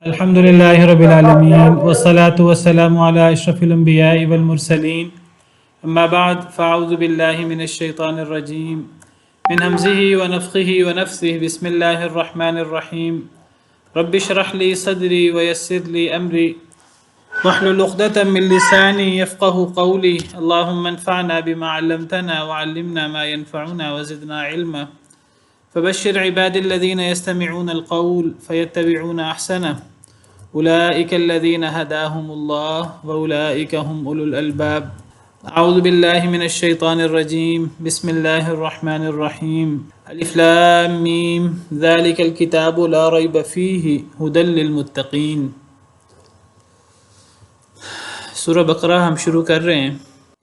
الحمد لله رب العالمين والصلاة والسلام على أشرف الأنبياء والمرسلين أما بعد فأعوذ بالله من الشيطان الرجيم من همزه ونفخه ونفثه بسم الله الرحمن الرحيم رب اشرح لي صدري ويسر لي أمري واحلل عقدة من لساني يفقه قولي اللهم انفعنا بما علمتنا وعلمنا ما ينفعنا وزدنا علما فبشر عبادي الذين يستمعون القول فيتبعون أحسنه أولئك الذين هداهم الله وأولئك هم أولو الألباب أعوذ بالله من الشيطان الرجيم بسم الله الرحمن الرحيم ألف لام ميم ذلك الكتاب لا ريب فيه هدى للمتقين. سورہ بقرہ ہم شروع کر رہے ہیں.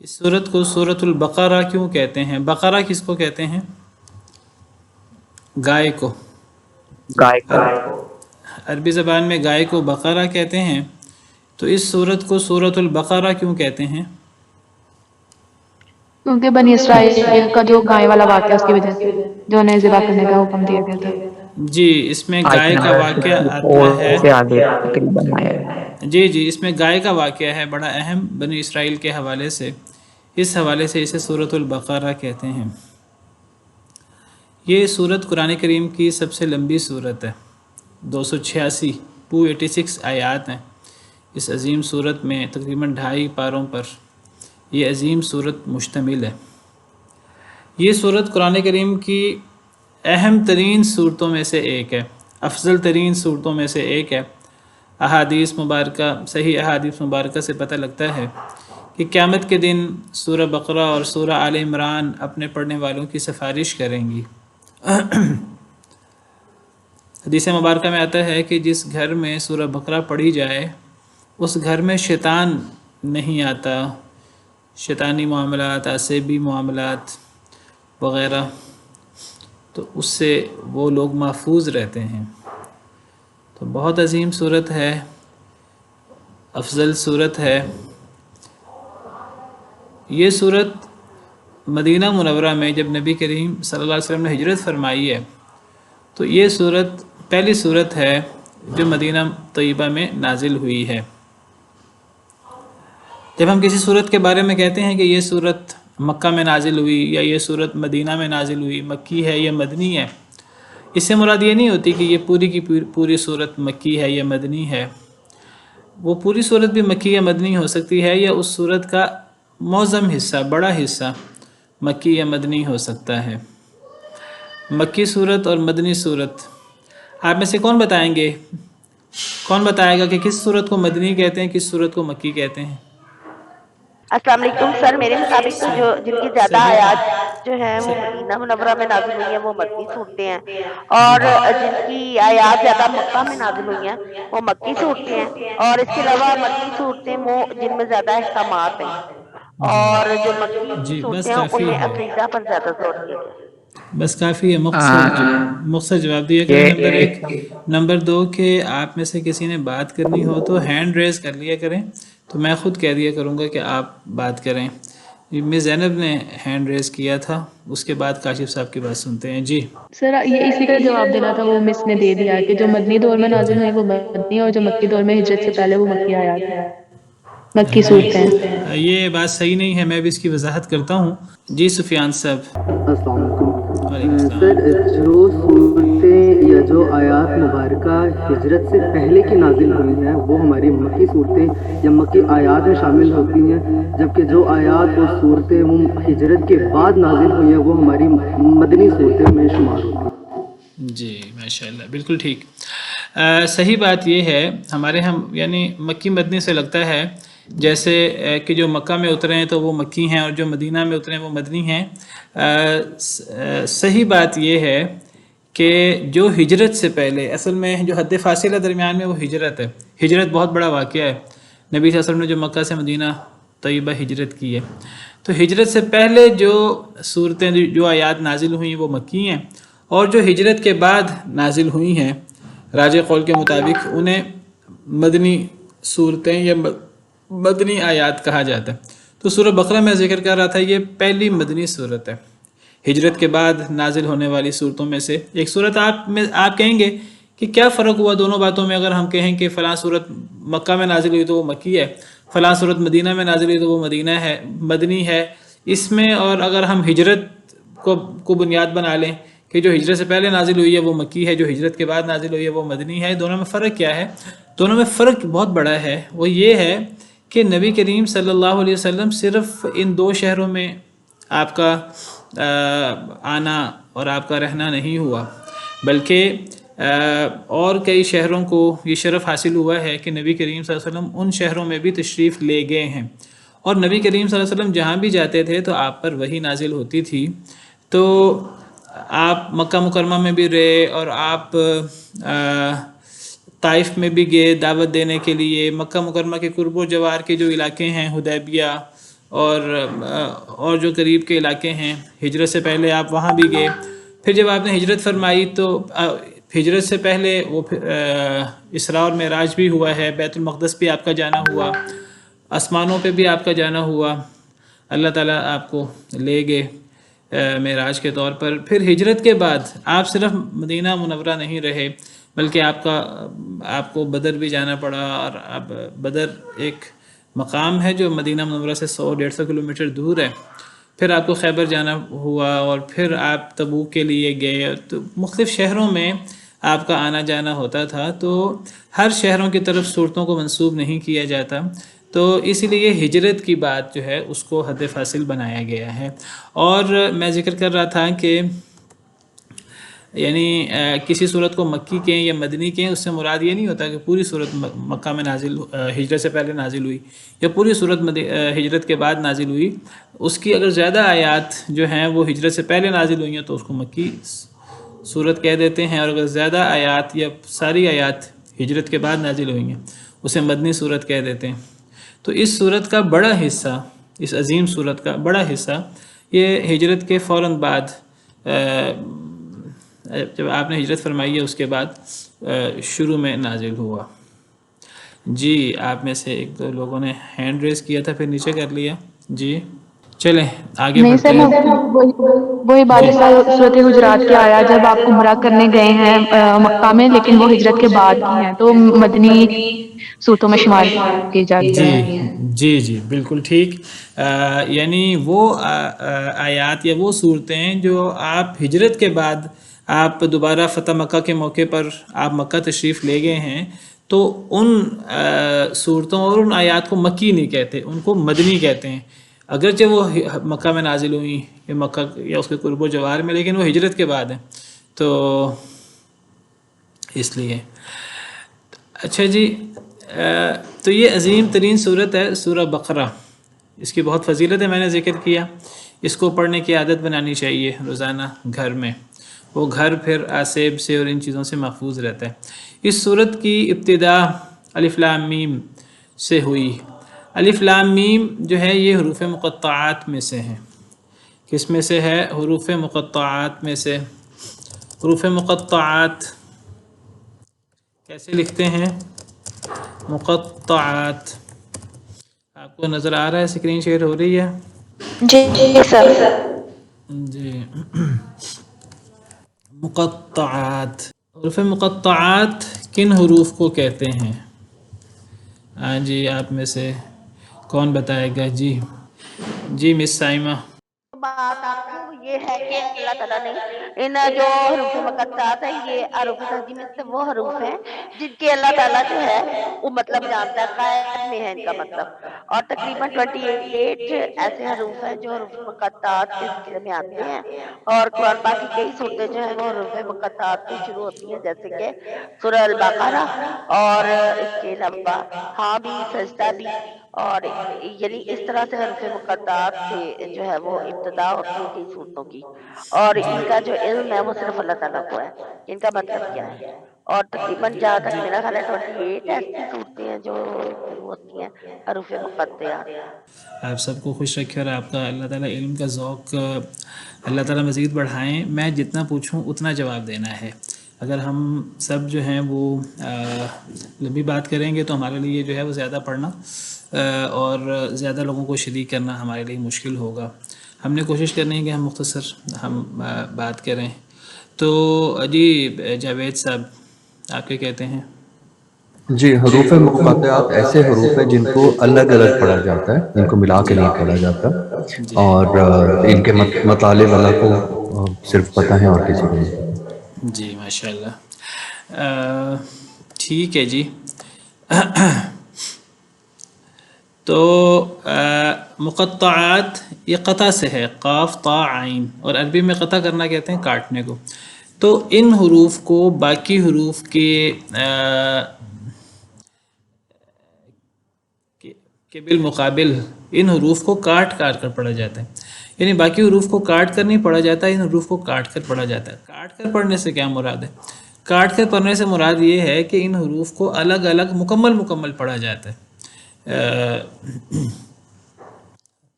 اس سورت کو سورۃ البقرہ کیوں کہتے ہیں؟ بقرہ کس کو کہتے ہیں؟ گائے کو. عربی زبان میں گائے کو بقرہ کہتے ہیں. تو اس سورت کو سورۃ البقرہ کیوں کہتے ہیں؟ کیونکہ بنی اسرائیل کا جو گائے والا واقعہ ہے اس کی وجہ سے جو انہیں ذبح کرنے کا حکم دیا گیا تھا. جی اس میں گائے کا واقعہ آتا ہے. جی اس میں گائے کا واقعہ ہے بڑا اہم بنی اسرائیل کے حوالے سے. اس حوالے سے اسے سورۃ البقرہ کہتے ہیں. یہ سورت قرآن کریم کی سب سے لمبی سورت ہے. 286 آیات ہیں. اس عظیم سورت میں تقریباً 2.5 پاروں پر یہ عظیم سورت مشتمل ہے. یہ سورت قرآن کریم کی اہم ترین صورتوں میں سے ایک ہے، افضل ترین صورتوں میں سے ایک ہے. احادیث مبارکہ، صحیح احادیث مبارکہ سے پتہ لگتا ہے کہ قیامت کے دن سورہ بقرہ اور سورہ آل عمران اپنے پڑھنے والوں کی سفارش کریں گی. حدیث مبارکہ میں آتا ہے کہ جس گھر میں سورہ بقرہ پڑھی جائے اس گھر میں شیطان نہیں آتا. شیطانی معاملات، عصبی معاملات وغیرہ، تو اس سے وہ لوگ محفوظ رہتے ہیں. تو بہت عظیم صورت ہے، افضل صورت ہے. یہ صورت مدینہ منورہ میں جب نبی کریم صلی اللہ علیہ وسلم نے ہجرت فرمائی ہے تو یہ صورت پہلی صورت ہے جو مدینہ طیبہ میں نازل ہوئی ہے. جب ہم کسی صورت کے بارے میں کہتے ہیں کہ یہ صورت مکہ میں نازل ہوئی یا یہ صورت مدینہ میں نازل ہوئی، مکی ہے یا مدنی ہے، اس سے مراد یہ نہیں ہوتی کہ یہ پوری کی پوری صورت مکی ہے یا مدنی ہے. وہ پوری صورت بھی مکی یا مدنی ہو سکتی ہے، یا اس صورت کا معظم حصہ، بڑا حصہ مکی یا مدنی ہو سکتا ہے. مکی صورت اور مدنی صورت، آپ میں سے کون بتائیں گے، کون بتائے گا کہ کس صورت کو مدنی کہتے ہیں، کس صورت کو مکی کہتے ہیں؟ السلام علیکم سر. میرے مطابق تو جن کی زیادہ آیات جو ہیں وہ مدینہ منورہ میں نازل ہوئی ہیں وہ مدنی صورتیں ہیں، اور جن کی آیات زیادہ مکہ میں نازل ہوئی ہیں وہ مکی صورتیں ہیں. اور اس کے علاوہ مدنی صورتیں وہ جن میں زیادہ احکامات ہیں، اور جو مکی صورتیں ہیں ان میں عقیدہ پر زیادہ زور دیا گیا. بس کافی ہے، مختصر جواب دیا کریں. نمبر 1. نمبر 2 کہ آپ میں سے کسی نے بات کرنی ہو تو ہینڈ ریز کر لیا کریں، تو میں خود کہہ دیا کروں گا کہ آپ بات کریں. مس زینب نے ہینڈ ریز کیا تھا، اس کے بعد کاشف صاحب کی بات سنتے ہیں. جی سر یہ اسی کا جواب دینا تھا، وہ مس نے دے دیا کہ جو مدنی دور میں نازل ہوئی وہ مدنی، اور جو مکی دور میں ہجرت سے پہلے وہ مکی آیات ہیں، مکی صورتیں. یہ بات صحیح نہیں ہے، میں بھی اس کی وضاحت کرتا ہوں. جی سفیان صاحب. السلام علیکم سر. جو صورتیں یا جو آیات مبارکہ ہجرت سے پہلے کی نازل ہوئی ہیں وہ ہماری مکی صورتیں یا مکی آیات میں شامل ہوتی ہیں، جبکہ جو آیات اور صورتیں وہ ہجرت کے بعد نازل ہوئی ہیں وہ ہماری مدنی صورتیں میں شمار ہوتی ہیں. جی ماشاءاللہ، بالکل ٹھیک. صحیح بات یہ ہے، ہمارے ہم یعنی مکی مدنی سے لگتا ہے جیسے کہ جو مکہ میں اترے ہیں تو وہ مکی ہیں اور جو مدینہ میں اترے ہیں وہ مدنی ہیں. صحیح بات یہ ہے کہ جو ہجرت سے پہلے، اصل میں جو حد فاصلہ درمیان میں وہ ہجرت ہے. ہجرت بہت بڑا واقعہ ہے. نبی صلی اللہ علیہ وسلم نے جو مکہ سے مدینہ طیبہ ہجرت کی ہے، تو ہجرت سے پہلے جو صورتیں جو آیات نازل ہوئی ہیں وہ مکی ہیں، اور جو ہجرت کے بعد نازل ہوئی ہیں راجح قول کے مطابق انہیں مدنی صورتیں یا مدنی آیات کہا جاتا ہے. تو سورہ بقرہ میں ذکر کر رہا تھا، یہ پہلی مدنی صورت ہے، ہجرت کے بعد نازل ہونے والی صورتوں میں سے ایک صورت. آپ کہیں گے کہ کہ کیا فرق ہوا دونوں باتوں میں. اگر ہم کہیں کہ فلاں صورت مکہ میں نازل ہوئی تو وہ مکی ہے، فلاں صورت مدینہ میں نازل ہوئی تو وہ مدنی ہے. اس میں اور اگر ہم ہجرت کو بنیاد بنا لیں کہ جو ہجرت سے پہلے نازل ہوئی ہے وہ مکی ہے، جو ہجرت کے بعد نازل ہوئی ہے وہ مدنی ہے، دونوں میں فرق کیا ہے؟ دونوں میں فرق بہت بڑا ہے. وہ یہ ہے کہ نبی کریم صلی اللہ علیہ وسلم صرف ان 2 شہروں میں آپ کا آنا اور آپ کا رہنا نہیں ہوا، بلکہ اور کئی شہروں کو یہ شرف حاصل ہوا ہے کہ نبی کریم صلی اللہ علیہ وسلم ان شہروں میں بھی تشریف لے گئے ہیں. اور نبی کریم صلی اللہ علیہ وسلم جہاں بھی جاتے تھے تو آپ پر وحی نازل ہوتی تھی. تو آپ مکہ مکرمہ میں بھی رہے اور آپ طائف میں بھی گئے دعوت دینے کے لیے. مکہ مکرمہ کے قرب و جوار کے جو علاقے ہیں حدیبیہ اور جو قریب کے علاقے ہیں، ہجرت سے پہلے آپ وہاں بھی گئے. پھر جب آپ نے ہجرت فرمائی تو ہجرت سے پہلے وہ اسراء اور معراج بھی ہوا ہے، بیت المقدس بھی آپ کا جانا ہوا، آسمانوں پہ بھی آپ کا جانا ہوا. اللہ تعالیٰ آپ کو لے گئے معراج کے طور پر. پھر ہجرت کے بعد آپ صرف مدینہ منورہ نہیں رہے، بلکہ آپ کو بدر بھی جانا پڑا. اور اب بدر ایک مقام ہے جو مدینہ منورہ سے 100-150 کلومیٹر دور ہے. پھر آپ کو خیبر جانا ہوا اور پھر آپ تبوک کے لیے گئے. تو مختلف شہروں میں آپ کا آنا جانا ہوتا تھا. تو ہر شہروں کی طرف صورتوں کو منسوب نہیں کیا جاتا، تو اسی لیے ہجرت کی بات جو ہے اس کو حد فاصل بنایا گیا ہے. اور میں ذکر کر رہا تھا کہ یعنی کسی صورت کو مکی کہیں یا مدنی کہیں، اس سے مراد یہ نہیں ہوتا کہ پوری صورت مکہ میں ہجرت سے پہلے نازل ہوئی یا پوری صورت ہجرت کے بعد نازل ہوئی. اس کی اگر زیادہ آیات جو ہیں وہ ہجرت سے پہلے نازل ہوئی ہیں تو اس کو مکی صورت کہہ دیتے ہیں، اور اگر زیادہ آیات یا ساری آیات ہجرت کے بعد نازل ہوئی ہیں اسے مدنی صورت کہہ دیتے ہیں. تو اس صورت کا بڑا حصہ، اس عظیم صورت کا بڑا حصہ یہ ہجرت کے فوراً بعد، جب آپ نے ہجرت فرمائی ہے اس کے بعد شروع میں نازل ہوا. جی آپ میں سے 1-2 لوگوں نے ہینڈ ریز کیا تھا، پھر نیچے کر لیا. جی چلیں آگے نہیں بڑھتے سر، ہیں. وہی بات جیسا صورت حجرات کے آیا جب آپ عمرہ کرنے گئے ہیں مکہ میں، لیکن وہ ہجرت کے بعد کی ہیں تو مدنی صورتوں میں شمار کی جاتی ہیں. جی بالکل ٹھیک. یعنی وہ آیات یا وہ صورتیں جو آپ ہجرت کے بعد آپ دوبارہ فتح مکہ کے موقع پر آپ مکہ تشریف لے گئے ہیں، تو ان صورتوں اور ان آیات کو مکی نہیں کہتے، ان کو مدنی کہتے ہیں. اگرچہ وہ مکہ میں نازل ہوئی یا مکہ یا اس کے قرب و جوار میں، لیکن وہ ہجرت کے بعد ہیں، تو اس لیے. اچھا جی، تو یہ عظیم ترین صورت ہے سورہ بقرہ. اس کی بہت فضیلت ہے، میں نے ذکر کیا. اس کو پڑھنے کی عادت بنانی چاہیے روزانہ گھر میں. وہ گھر پھر آسیب سے اور ان چیزوں سے محفوظ رہتا ہے. اس صورت کی ابتدا الف لام میم سے ہوئی. الف لام میم جو ہے یہ حروف مقطعات میں سے ہے. کس میں سے ہے؟ حروف مقطعات میں سے. حروف مقطعات کیسے لکھتے ہیں؟ مقطعات. آپ کو نظر آ رہا ہے؟ اسکرین شیئر ہو رہی ہے؟ جی سر. جی مقطعات. حروف مقطعات کن حروف کو کہتے ہیں؟ ہاں جی آپ میں سے کون بتائے گا؟ جی مس سائمہ. بات آپ کو یہ ہے کہ اللہ تعالیٰ نے ان جو حروف مقطعات ہیں یہ حروف تہجی میں سے وہ حروف ہیں جن کے اللہ تعالیٰ جو ہے وہ مطلب جانتا ہے، قائد میں ہے ان کا مطلب. اور تقریباً 28 ایسے حروف ہیں جو حروف مقطعات کے سلسلے میں آتے ہیں. اور قرآن پاک کی کئی صورتیں جو ہیں وہ حروف مقطعات سے شروع ہوتی ہیں، جیسے کہ سورہ البقرہ اور اس کے علاوہ حامی، سجدہ بھی. اور یعنی اس طرح سے حروف مقطعات سے جو ہے وہ ابتدا ہوتی ہے کئی صورتوں کی. اور ان کا جو علم ہے وہ صرف اللہ تعالیٰ کو ہے ان کا مطلب کیا ہے. اور تقریباً جہاں تک میرا خیال ہے 28 ایسی صورتیں ہیں جو شروع ہوتی ہیں حروف مقطعات. آپ سب کو خوش رکھے اور آپ کا اللہ تعالیٰ علم کا ذوق اللہ تعالیٰ مزید بڑھائیں. میں جتنا پوچھوں اتنا جواب دینا ہے. اگر ہم سب جو ہیں وہ لمبی بات کریں گے تو ہمارے لیے جو ہے وہ زیادہ پڑھنا اور زیادہ لوگوں کو شریک کرنا ہمارے لیے مشکل ہوگا. ہم نے کوشش کرنی ہے کہ ہم مختصر بات کریں. تو جی جاوید صاحب آپ کیا کہتے ہیں؟ جی، حروف مقطعات ایسے حروف ہیں جن کو الگ الگ پڑھا جاتا ہے، ان کو ملا کے نہیں پڑھا جاتا، جی اور ان کے مطالب اللہ کو صرف پتہ ہے اور کسی کو نہیں پتہ۔ جی ماشاء اللہ، ٹھیک ہے جی۔ تو مقطعات یہ قطع سے ہے، قاف طا عین، اور عربی میں قطع کرنا کہتے ہیں کاٹنے کو۔ تو ان حروف کو باقی حروف کے بالمقابل ان حروف کو کاٹ کاٹ کر پڑھا جاتا ہے، یعنی باقی حروف کو کاٹ کر نہیں پڑھا جاتا، ان حروف کو کاٹ کر پڑھا جاتا ہے۔ کاٹ کر پڑھنے سے کیا مراد ہے؟ کاٹ کر پڑھنے سے مراد یہ ہے کہ ان حروف کو الگ الگ مکمل پڑھا جاتا ہے،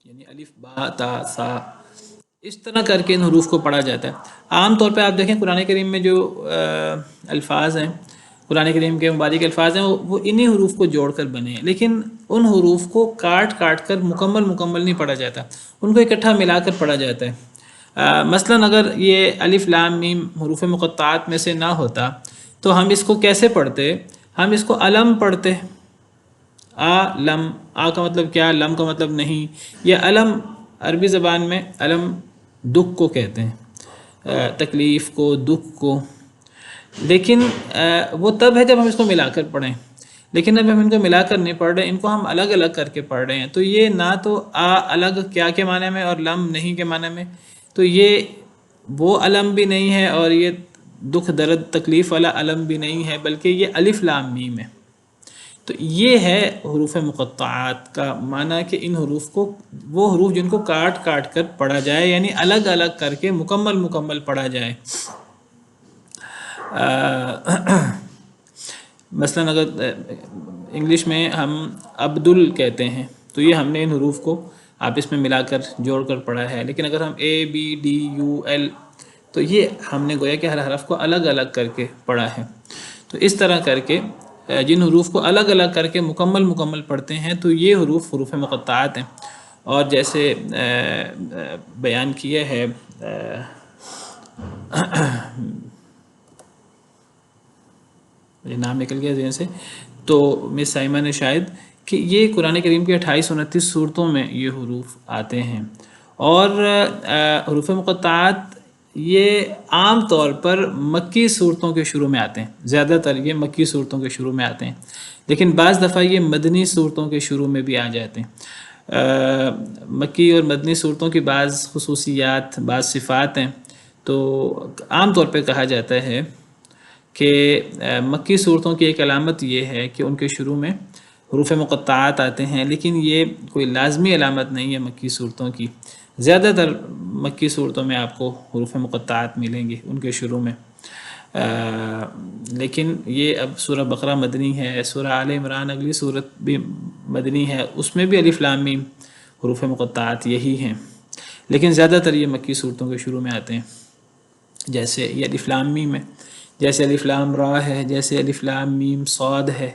یعنی الف با تا سا، اس طرح کر کے ان حروف کو پڑھا جاتا ہے۔ عام طور پہ آپ دیکھیں قرآن کریم میں جو الفاظ ہیں، قرآن کریم کے مبارک الفاظ ہیں، وہ انہی حروف کو جوڑ کر بنے ہیں، لیکن ان حروف کو کاٹ کاٹ کر مکمل نہیں پڑھا جاتا، ان کو اکٹھا ملا کر پڑھا جاتا ہے۔ مثلا اگر یہ الف لام میم حروف مقطعات میں سے نہ ہوتا تو ہم اس کو کیسے پڑھتے؟ ہم اس کو علم پڑھتے، لم، آ کا مطلب کیا، لم کا مطلب نہیں۔ یہ علم عربی زبان میں علم دکھ کو کہتے ہیں، تکلیف کو، دکھ کو، لیکن وہ تب ہے جب ہم اس کو ملا کر پڑھیں، لیکن اب ہم ان کو ملا کر نہیں پڑھ رہے، ان کو ہم الگ الگ کر کے پڑھ رہے ہیں۔ تو یہ نہ تو الگ کیا کے معنی میں اور لم نہیں کے معنی میں، تو یہ وہ علم بھی نہیں ہے اور یہ دکھ درد تکلیف والا علم بھی نہیں ہے، بلکہ یہ الف لام میم ہے۔ تو یہ ہے حروف مقطعات کا معنی کہ ان حروف کو، وہ حروف جن کو کاٹ کاٹ کر پڑھا جائے، یعنی الگ الگ کر کے مکمل پڑھا جائے۔ مثلا اگر انگلش میں ہم عبدل کہتے ہیں تو یہ ہم نے ان حروف کو آپس میں ملا کر جوڑ کر پڑھا ہے، لیکن اگر ہم ABDUL تو یہ ہم نے گویا کہ ہر حرف کو الگ الگ کر کے پڑھا ہے۔ تو اس طرح کر کے جن حروف کو الگ الگ کر کے مکمل پڑھتے ہیں تو یہ حروف مقطعات ہیں۔ اور جیسے بیان کیا ہے مجھے نام نکل گیا ذہن سے، تو مس سائمہ نے شاید، کہ یہ قرآن کریم کی 28-29 صورتوں میں یہ حروف آتے ہیں۔ اور حروف مقطعات یہ عام طور پر مکی صورتوں کے شروع میں آتے ہیں، زیادہ تر یہ مکی صورتوں کے شروع میں آتے ہیں، لیکن بعض دفعہ یہ مدنی صورتوں کے شروع میں بھی آ جاتے ہیں۔ مکی اور مدنی صورتوں کی بعض خصوصیات، بعض صفات ہیں۔ تو عام طور پہ کہا جاتا ہے کہ مکی صورتوں کی ایک علامت یہ ہے کہ ان کے شروع میں حروف مقطعات آتے ہیں، لیکن یہ کوئی لازمی علامت نہیں ہے مکی صورتوں کی۔ زیادہ تر مکی صورتوں میں آپ کو حروف مقطعات ملیں گے ان کے شروع میں، لیکن یہ اب سورہ بقرہ مدنی ہے، سورہ آل عمران اگلی صورت بھی مدنی ہے، اس میں بھی الف لام میم حروف مقطعات یہی ہیں، لیکن زیادہ تر یہ مکی صورتوں کے شروع میں آتے ہیں۔ جیسے یہ الف لام میم ہے، جیسے الف لام را ہے، جیسے الف لام میم صاد ہے،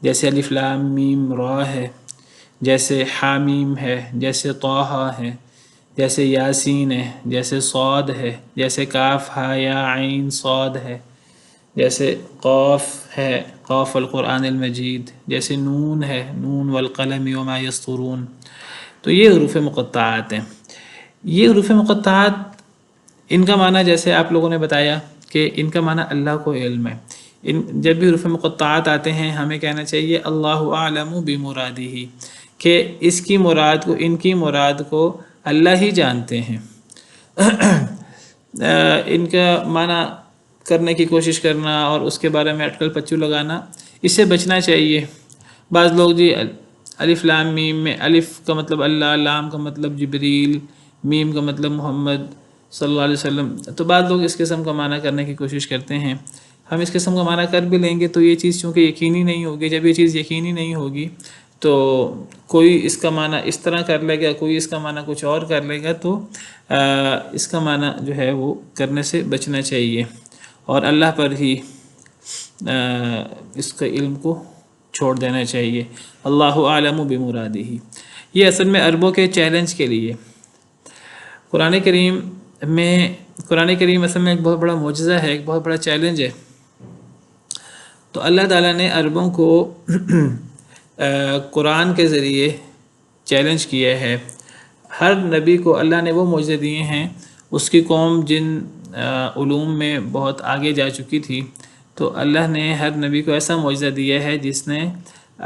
جیسے الف لام میم را ہے، جیسے حامیم ہے، جیسے طٰہٰ ہے، جیسے یاسین ہے، جیسے صاد ہے، جیسے کاف ہا یا عین صاد ہے، جیسے قاف ہے، قاف القرآن المجید، جیسے نون ہے، نون والقلم وما یسطرون۔ تو یہ حروف مقطعات ہیں۔ یہ حروف مقطعات، ان کا معنی جیسے آپ لوگوں نے بتایا کہ ان کا معنی اللہ کو علم ہے۔ جب بھی حروف مقطعات آتے ہیں ہمیں کہنا چاہیے اللہ اعلم بمرادہ، کہ اس کی مراد کو، ان کی مراد کو اللہ ہی جانتے ہیں۔ ان کا معنی کرنے کی کوشش کرنا اور اس کے بارے میں اٹکل پچو لگانا، اس سے بچنا چاہیے۔ بعض لوگ جی الف لام میم میں الف کا مطلب اللہ، لام کا مطلب جبریل، میم کا مطلب محمد صلی اللہ علیہ وسلم، تو بعض لوگ اس قسم کا معنی کرنے کی کوشش کرتے ہیں۔ ہم اس قسم کا معنی کر بھی لیں گے تو یہ چیز چونکہ یقینی نہیں ہوگی، جب یہ چیز یقینی نہیں ہوگی تو کوئی اس کا معنی اس طرح کر لے گا، کوئی اس کا معنی کچھ اور کر لے گا، تو اس کا معنی جو ہے وہ کرنے سے بچنا چاہیے اور اللہ پر ہی اس کے علم کو چھوڑ دینا چاہیے۔ اللہ اعلم بمرادہ، یہ اصل میں عربوں کے چیلنج کے لیے قرآن کریم اصل میں ایک بہت بڑا معجزہ ہے، ایک بہت بڑا چیلنج ہے تو اللہ تعالیٰ نے عربوں کو قرآن کے ذریعے چیلنج کیا ہے. ہر نبی کو اللہ نے وہ معجزے دیے ہیں. اس کی قوم جن علوم میں بہت آگے جا چکی تھی، تو اللہ نے ہر نبی کو ایسا معجزہ دیا ہے جس نے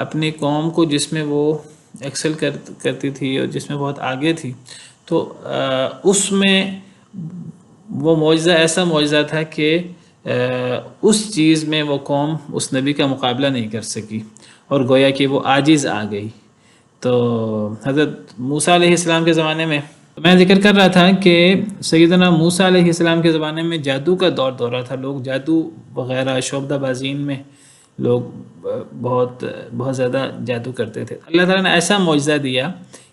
اپنی قوم کو، جس میں وہ ایکسل کرتی تھی اور جس میں بہت آگے تھی، تو اس میں وہ معجزہ ایسا معجزہ تھا کہ اس چیز میں وہ قوم اس نبی کا مقابلہ نہیں کر سکی اور گویا کہ وہ عاجز آ گئی. تو حضرت موسیٰ علیہ السلام کے زمانے میں میں ذکر کر رہا تھا کہ سیدنا موسیٰ علیہ السلام کے زمانے میں جادو کا دورہ تھا. لوگ جادو وغیرہ شعبدہ بازین میں لوگ بہت زیادہ جادو کرتے تھے. اللہ تعالیٰ نے ایسا معجزہ دیا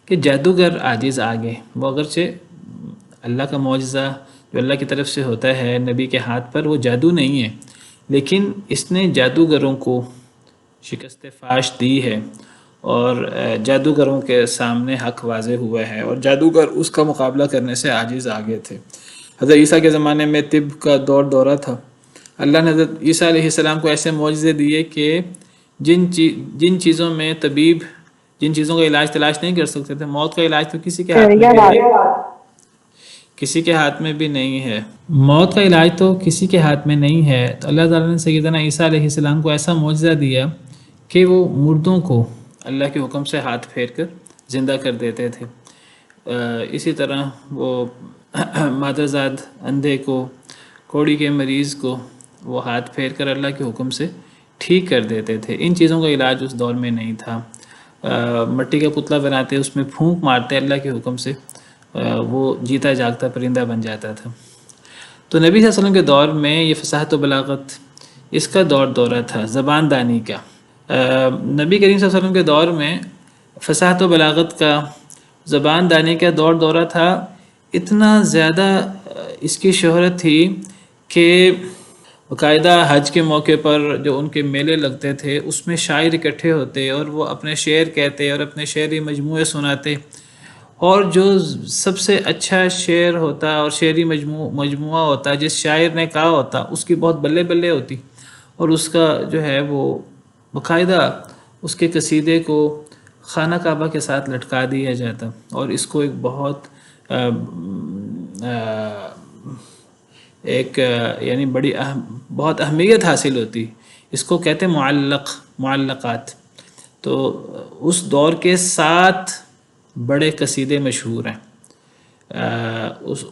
کہ جادوگر عاجز آ گئے. وہ اگرچہ اللہ کا معجزہ جو اللہ کی طرف سے ہوتا ہے نبی کے ہاتھ پر، وہ جادو نہیں ہے، لیکن اس نے جادوگروں کو شکست فاش دی ہے اور جادوگروں کے سامنے حق واضح ہوا ہے اور جادوگر اس کا مقابلہ کرنے سے عاجز آ گئے تھے. حضرت عیسیٰ کے زمانے میں طب کا دورہ تھا. اللہ نے حضرت عیسیٰ علیہ السلام کو ایسے معجزے دیے کہ جن چیزوں میں طبیب جن چیزوں کا علاج تلاش نہیں کر سکتے تھے، موت کا علاج تو کسی کے ہاتھ میں بھی نہیں ہے. موت کا علاج تو کسی کے ہاتھ میں نہیں ہے. تو اللہ تعالیٰ نے سیدنا عیسیٰ علیہ السلام کو ایسا معجزہ دیا کہ وہ مردوں کو اللہ کے حکم سے ہاتھ پھیر کر زندہ کر دیتے تھے. اسی طرح وہ مادرزاد اندھے کو، کوڑی کے مریض کو وہ ہاتھ پھیر کر اللہ کے حکم سے ٹھیک کر دیتے تھے. ان چیزوں کا علاج اس دور میں نہیں تھا. مٹی کا پتلا بناتے، اس میں پھونک مارتے، اللہ کے حکم سے وہ جیتا جاگتا پرندہ بن جاتا تھا. تو نبی صلی اللہ علیہ وسلم کے دور میں یہ فصاحت و بلاغت اس کا دورہ تھا، زبان دانی کا. نبی کریم صلی اللہ علیہ وسلم کے دور میں فصاحت و بلاغت کا، زبان دانی کا دورہ تھا. اتنا زیادہ اس کی شہرت تھی کہ باقاعدہ حج کے موقع پر جو ان کے میلے لگتے تھے، اس میں شاعر اکٹھے ہوتے اور وہ اپنے شعر کہتے اور اپنے شعری مجموعے سناتے، اور جو سب سے اچھا شعر ہوتا اور شعری مجموعہ ہوتا، جس شاعر نے کہا ہوتا، اس کی بہت بلے بلے ہوتی، اور اس کا جو ہے وہ باقاعدہ اس کے قصیدے کو خانہ کعبہ کے ساتھ لٹکا دیا جاتا، اور اس کو ایک بہت یعنی بہت اہمیت حاصل ہوتی. اس کو کہتے ہیں معلقات. تو اس دور کے 7 بڑے قصیدے مشہور ہیں.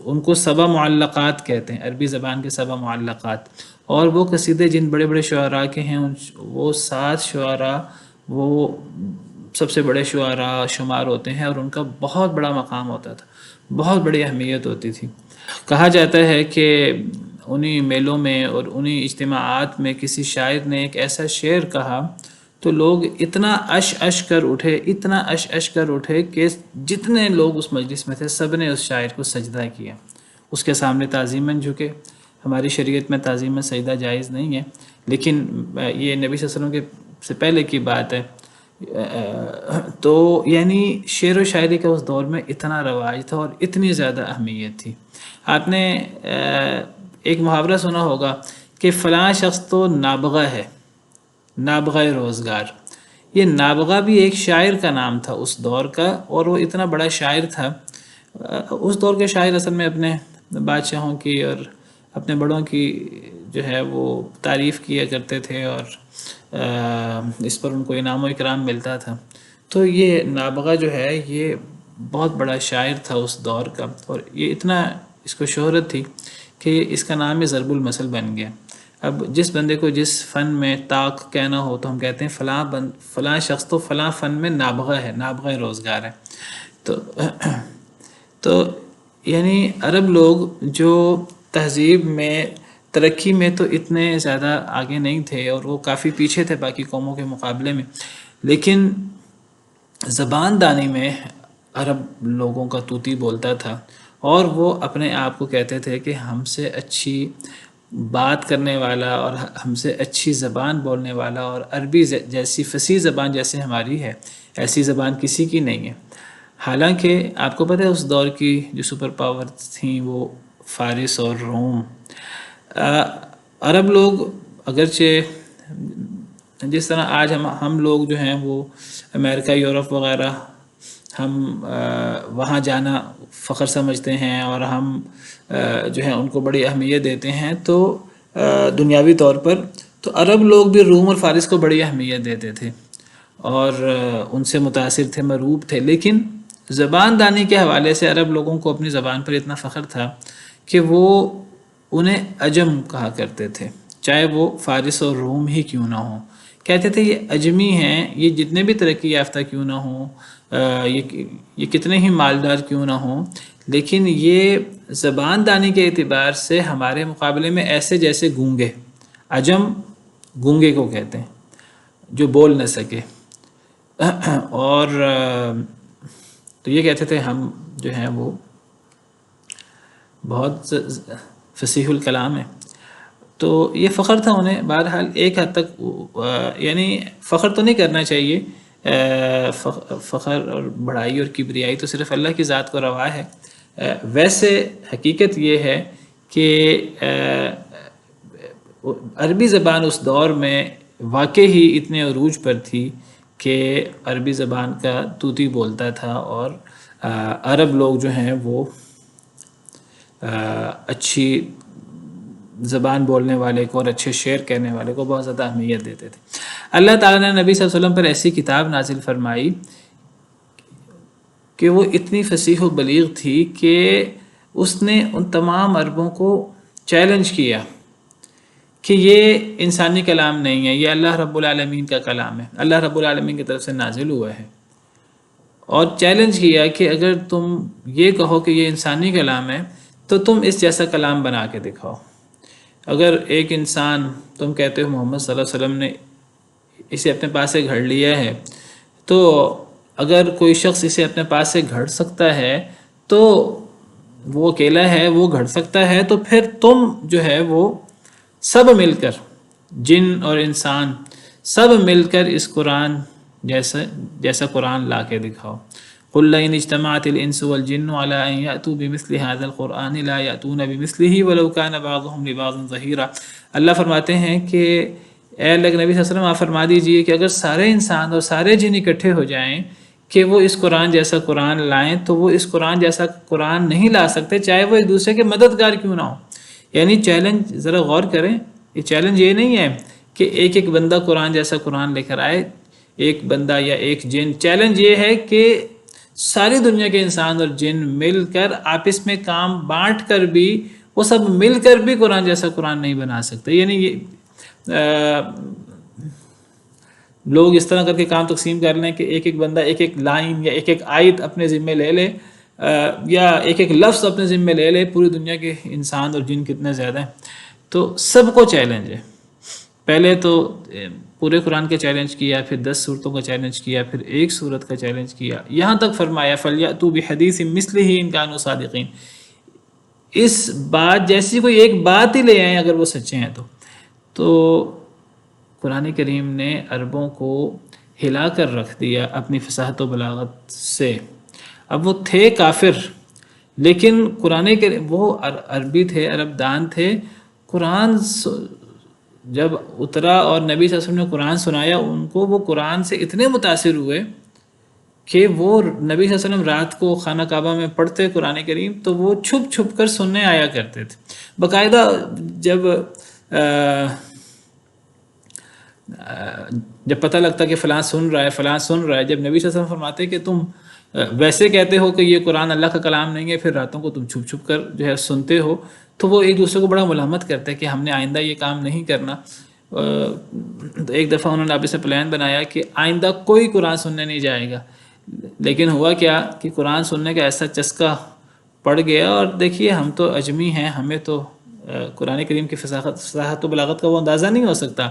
ان کو 7 معلقات کہتے ہیں، عربی زبان کے 7 معلقات. اور وہ قصیدے جن بڑے بڑے شعراء کے ہیں، وہ 7 شعراء وہ سب سے بڑے شعراء شمار ہوتے ہیں، اور ان کا بہت بڑا مقام ہوتا تھا، بہت بڑی اہمیت ہوتی تھی. کہا جاتا ہے کہ انہی میلوں میں اور انہی اجتماعات میں کسی شاعر نے ایک ایسا شعر کہا تو لوگ اتنا اش کر اٹھے کہ جتنے لوگ اس مجلس میں تھے سب نے اس شاعر کو سجدہ کیا، اس کے سامنے تعظیماً جھکے. ہماری شریعت میں تعظیماً سجدہ جائز نہیں ہے، لیکن یہ نبی صلی اللہ علیہ وسلم کے سے پہلے کی بات ہے. تو یعنی شعر و شاعری کا اس دور میں اتنا رواج تھا اور اتنی زیادہ اہمیت تھی. آپ نے ایک محاورہ سنا ہوگا کہ فلاں شخص تو نابغہ ہے، نابغہ روزگار. یہ نابغہ بھی ایک شاعر کا نام تھا اس دور کا، اور وہ اتنا بڑا شاعر تھا. اس دور کے شاعر اصل میں اپنے بادشاہوں کی اور اپنے بڑوں کی جو ہے وہ تعریف کیا کرتے تھے، اور اس پر ان کو انعام و اکرام ملتا تھا. تو یہ نابغہ جو ہے یہ بہت بڑا شاعر تھا اس دور کا، اور یہ اتنا اس کو شہرت تھی کہ اس کا نام ہی ضرب المثل بن گیا. اب جس بندے کو جس فن میں طاق کہنا ہو تو ہم کہتے ہیں فلاں شخص تو فلاں فن میں نابغہ ہے، نابغہ روزگار ہے. تو یعنی عرب لوگ جو تہذیب میں، ترقی میں تو اتنے زیادہ آگے نہیں تھے، اور وہ کافی پیچھے تھے باقی قوموں کے مقابلے میں، لیکن زبان دانی میں عرب لوگوں کا طوطی بولتا تھا، اور وہ اپنے آپ کو کہتے تھے کہ ہم سے اچھی بات کرنے والا اور ہم سے اچھی زبان بولنے والا، اور عربی جیسی فصیح زبان جیسے ہماری ہے ایسی زبان کسی کی نہیں ہے. حالانکہ آپ کو پتہ ہے اس دور کی جو سپر پاور تھیں وہ فارس اور روم. عرب لوگ اگرچہ جس طرح آج ہم لوگ جو ہیں وہ امریکہ، یورپ وغیرہ، ہم وہاں جانا فخر سمجھتے ہیں اور ہم جو ہے ان کو بڑی اہمیت دیتے ہیں، تو دنیاوی طور پر تو عرب لوگ بھی روم اور فارس کو بڑی اہمیت دیتے تھے اور ان سے متاثر تھے، مروب تھے، لیکن زبان دانی کے حوالے سے عرب لوگوں کو اپنی زبان پر اتنا فخر تھا کہ وہ انہیں عجم کہا کرتے تھے، چاہے وہ فارس اور روم ہی کیوں نہ ہوں، کہتے تھے یہ عجمی ہیں، یہ جتنے بھی ترقی یافتہ کیوں نہ ہوں، یہ کتنے ہی مالدار کیوں نہ ہوں، لیکن یہ زبان دانی کے اعتبار سے ہمارے مقابلے میں ایسے جیسے گونگے، عجم گونگے کو کہتے ہیں جو بول نہ سکے، اور تو یہ کہتے تھے ہم جو ہیں وہ بہت فصیح الکلام ہے، تو یہ فخر تھا انہیں۔ بہرحال ایک حد تک یعنی فخر تو نہیں کرنا چاہیے، فخر اور بڑائی اور کبریائی تو صرف اللہ کی ذات کو روا ہے، ویسے حقیقت یہ ہے کہ عربی زبان اس دور میں واقع ہی اتنے عروج پر تھی کہ عربی زبان کا طوطی بولتا تھا، اور عرب لوگ جو ہیں وہ اچھی زبان بولنے والے کو اور اچھے شعر کہنے والے کو بہت زیادہ اہمیت دیتے تھے۔ اللہ تعالیٰ نے نبی صلی اللہ علیہ وسلم پر ایسی کتاب نازل فرمائی کہ وہ اتنی فصیح و بلیغ تھی کہ اس نے ان تمام عربوں کو چیلنج کیا کہ یہ انسانی کلام نہیں ہے، یہ اللہ رب العالمین کا کلام ہے، اللہ رب العالمین کی طرف سے نازل ہوا ہے، اور چیلنج کیا کہ اگر تم یہ کہو کہ یہ انسانی کلام ہے تو تم اس جیسا کلام بنا کے دکھاؤ۔ اگر ایک انسان، تم کہتے ہو محمد صلی اللہ علیہ وسلم نے اسے اپنے پاس سے گھڑ لیا ہے، تو اگر کوئی شخص اسے اپنے پاس سے گھڑ سکتا ہے تو وہ اکیلا ہے، وہ گھڑ سکتا ہے، تو پھر تم جو ہے وہ سب مل کر، جن اور انسان سب مل کر اس قرآن جیسا قرآن لا کے دکھاؤ۔ قُلْ لَئِنِ اجْتَمَعَتِ الْإِنسُ وَالْجِنُّ عَلَىٰ أَن يَأْتُوا بِمِثْلِ هَٰذَا الْقُرْآنِ لَا يَأْتُونَ بِمِثْلِهِ وَلَوْ كَانَ بَعْضُهُمْ لِبَعْضٍ ظَهِيرًا۔ اللہ فرماتے ہیں کہ اے اللہ کے نبی صلی اللہ علیہ وسلم، آپ فرما دیجئے کہ اگر سارے انسان اور سارے جن اکٹھے ہو جائیں کہ وہ اس قرآن جیسا قرآن لائیں تو وہ اس قرآن جیسا قرآن نہیں لا سکتے، چاہے وہ ایک دوسرے کے مددگار کیوں نہ ہو۔ یعنی چیلنج، ذرا غور کریں، یہ چیلنج یہ نہیں ہے کہ ایک بندہ قرآن جیسا قرآن لے کر آئے، ایک بندہ یا ایک جن، چیلنج یہ ہے کہ ساری دنیا کے انسان اور جن مل کر آپس میں کام بانٹ کر بھی، وہ سب مل کر بھی قرآن جیسا قرآن نہیں بنا سکتے۔ یعنی یہ لوگ اس طرح کر کے کام تقسیم کر لیں کہ ایک بندہ ایک لائن یا ایک آیت اپنے ذمے لے لے، یا ایک لفظ اپنے ذمے لے لے، پوری دنیا کے انسان اور جن کتنے زیادہ ہیں، تو سب کو چیلنج ہے۔ پہلے تو پورے قرآن کا چیلنج کیا، پھر 10 صورتوں کا چیلنج کیا، پھر ایک صورت کا چیلنج کیا، یہاں تک فرمایا فَلْيَأْتُوا بِحَدِيثٍ مِثْلِهِ إِن كَانُوا صَادِقِينَ۔ اس بات جیسی کوئی ایک بات ہی لے آئیں اگر وہ سچے ہیں تو قرآن کریم نے عربوں کو ہلا کر رکھ دیا اپنی فصاحت و بلاغت سے۔ اب وہ تھے کافر، لیکن قرآن کریم، وہ عربی تھے، عرب دان تھے، قرآن جب اترا اور نبی صلی اللہ علیہ وسلم نے قرآن سنایا ان کو، وہ قرآن سے اتنے متاثر ہوئے کہ وہ نبی صلی اللہ علیہ وسلم رات کو خانہ کعبہ میں پڑھتے قرآن کریم تو وہ چھپ چھپ کر سننے آیا کرتے تھے باقاعدہ۔ جب پتہ لگتا کہ فلاں سن رہا ہے، فلاں سن رہا ہے، جب نبی صلی اللہ علیہ وسلم فرماتے کہ تم ویسے کہتے ہو کہ یہ قرآن اللہ کا کلام نہیں ہے، پھر راتوں کو تم چھپ چھپ کر جو ہے سنتے ہو، تو وہ ایک دوسرے کو بڑا ملامت کرتے کہ ہم نے آئندہ یہ کام نہیں کرنا۔ تو ایک دفعہ انہوں نے آپ سے پلان بنایا کہ آئندہ کوئی قرآن سننے نہیں جائے گا، لیکن ہوا کیا کہ قرآن سننے کا ایسا چسکا پڑ گیا، اور دیکھیے ہم تو اجمی ہیں، ہمیں تو قرآن کریم کی فصاحت و بلاغت کا وہ اندازہ نہیں ہو سکتا